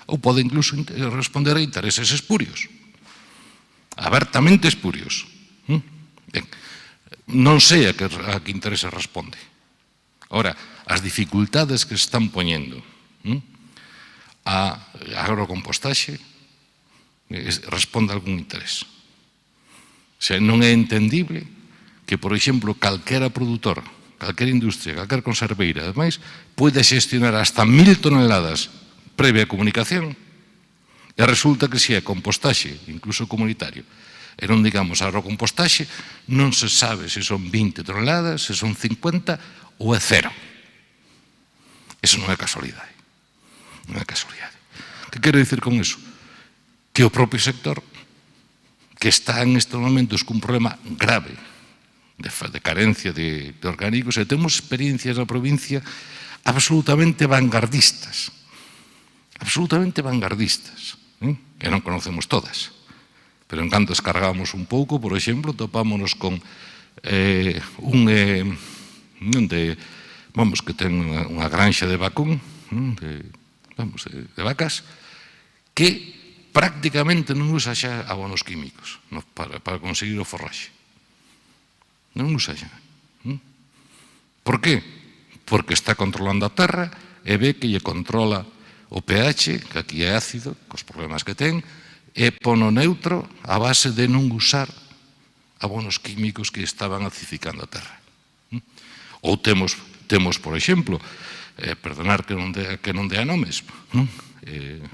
ou pode incluso responder a intereses espurios. Abertamente espurios. Ben, non sei a que interese responde. Ora, as dificultades que se están poñendo a agrocompostaxe responde a algún interés. O sea, non é entendible que, por exemplo, calquera produtor, calquera industria, calquera conserveira, ademais, pode xestionar hasta 1000 toneladas previa comunicación e resulta que se é compostaxe, incluso comunitario, e non digamos agrocompostaxe, non se sabe se son 20 toneladas, se son 50 ou é cero. Eso non é casualidade. Non é casualidade. Que quero dicir con iso? Que o propio sector, que está en estes momentos cun problema grave de carencia de orgánicos, e temos experiencias na provincia absolutamente vanguardistas. Absolutamente vanguardistas. Que non conocemos todas. Pero en canto descargamos un pouco, por exemplo, topámonos con que ten unha granxa de vacún, de vacas, que prácticamente non usa xa abonos químicos para conseguir o forraxe. Non usa xa. Por qué? Porque está controlando a terra e ve que lle controla o pH, que aquí é ácido, cos problemas que ten, e pono neutro a base de non usar abonos químicos que estaban acidificando a terra. Ou temos, por exemplo, perdonar que non dea nomes,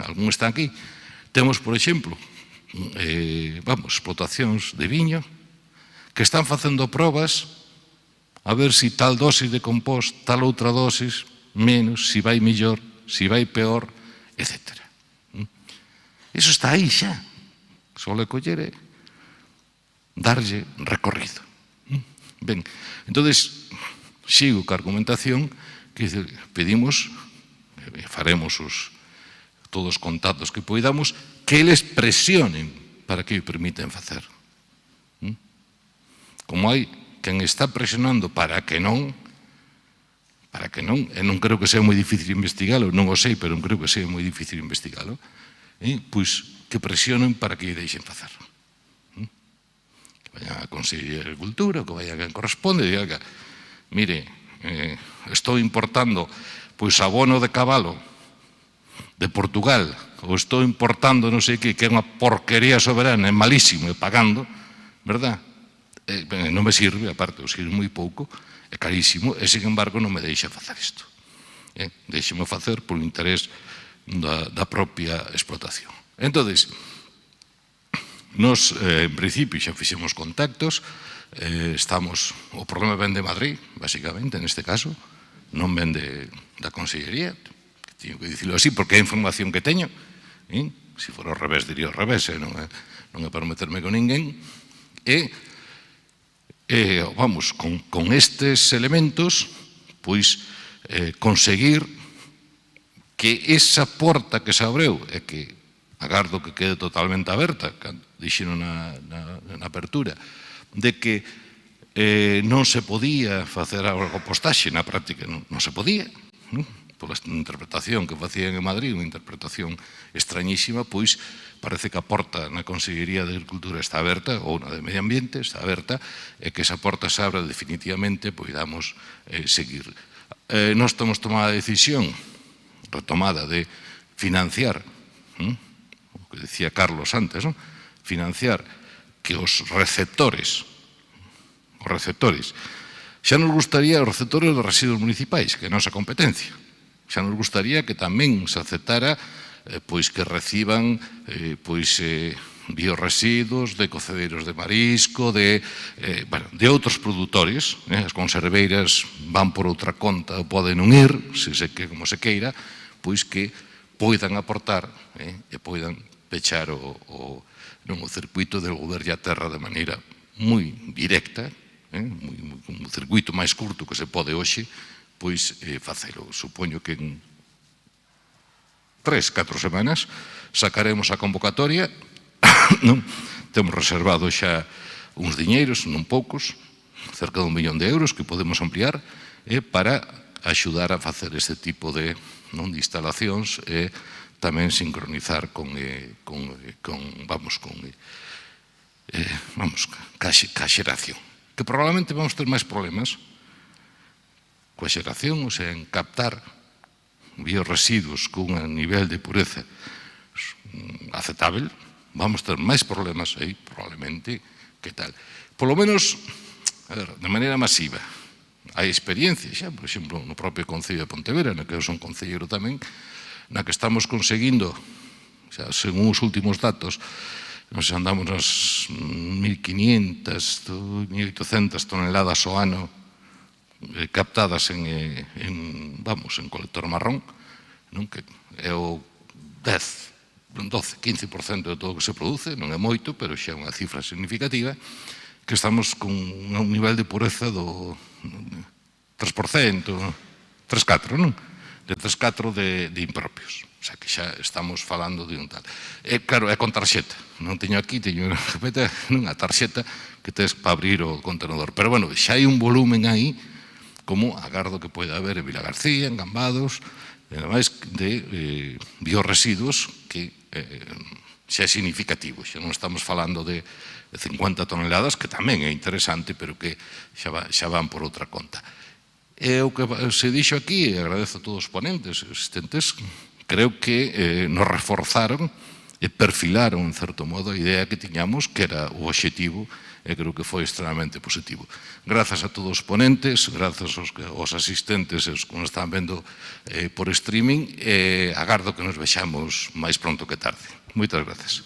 algún está aquí, temos, por exemplo, explotacións de viño que están facendo probas a ver si tal dosis de compost, tal outra dosis, menos, si vai mellor, si vai peor, etc. Iso está aí xa. Só le coller e darlle recorrido. Ben, entonces, sigo ca argumentación que pedimos, faremos todos os contactos que poidamos, que eles presionen para que o permiten facer. Como hai quen está presionando para que non, e non creo que sea moi difícil investigalo, non o sei, pero non creo que sea moi difícil investigalo, pois que presionen para que lle deixen facer. Que vayan a Consellería de Agricultura, que vayan a quen corresponde, e diga, mire, estou importando pois abono de cabalo de Portugal, ou estou importando non sei que é unha porquería soberana, é malísimo, e pagando, verdad? Non me sirve, aparte, sirve moi pouco, é carísimo, e, sin embargo, non me deixa facer isto. Deixeme facer por interés da propia explotación. Entón, nos, en principio, xa fixemos contactos, o problema ven de Madrid, basicamente, neste caso, non ven da Consellería, teño que dicirlo así, porque é a información que teño, se for ao revés, diría ao revés, non é para meterme con ninguén, e vamos, con estes elementos, pois, conseguir que esa porta que se abreu, e que agardo que quede totalmente aberta, dixeron na apertura, de que non se podía facer a compostaxe, na práctica non se podía, pola interpretación que facían en Madrid, unha interpretación extrañísima, pois parece que a porta na Consellería de Agricultura está aberta, ou na de Medio Ambiente está aberta, e que esa porta se abra definitivamente, poidamos seguir. Nós temos tomado a decisión retomada de financiar, o que decía Carlos antes, financiar que os receptores, xa nos gustaría os receptores de residuos municipais, que é a nosa competencia, xa nos gustaría que tamén se aceptara pois que reciban biorresiduos de cocedeiros de marisco, de outros produtores, as conserveiras van por outra conta ou poden non ir, como se queira, pois que poidan aportar e poidan pechar o circuito de volverlle a terra de maneira moi directa, un circuito máis curto que se pode hoxe, pois facelo. Supoño que en 3-4 semanas sacaremos a convocatoria, temos reservado xa uns diñeiros, non poucos, cerca de 1 millón de euros que podemos ampliar para axudar a facer este tipo de instalacións e tamén sincronizar con ca xeración. Que probablemente vamos ter máis problemas coa xeración, ou sea, en captar biorresiduos cun nivel de pureza aceptável, vamos ter máis problemas aí, probablemente, que tal. Por lo menos, de maneira masiva, hai experiencia xa, por exemplo, no propio Concello de Pontevedra, na que eu son concelleiro tamén, na que estamos conseguindo, xa, según os últimos datos, nos andamos nas 1.500, 1.800 toneladas ao ano captadas en colector marrón, que é o 10, 12, 15% de todo o que se produce, non é moito, pero xa é unha cifra significativa, que estamos con un nivel de pureza do 3%, 3-4, non? De 3-4 de impropios. O sea, que xa estamos falando de un tal. Claro, é con tarxeta. Non teño aquí, teño unha tarxeta que tes para abrir o contenedor. Pero, bueno, xa hai un volumen aí, como agardo que pode haber en Vila García, en Gambados, e demais, de biorresiduos que xa é significativo. Xa non estamos falando de 50 toneladas, que tamén é interesante, pero que xa van por outra conta. E o que se dixo aquí, e agradezo a todos os ponentes existentes, creo que nos reforzaron e perfilaron, en certo modo, a idea que tiñamos, que era o obxectivo, e creo que foi extremamente positivo. Grazas a todos os ponentes, grazas aos asistentes e aos que nos están vendo por streaming, e agardo que nos vexamos máis pronto que tarde. Moitas grazas.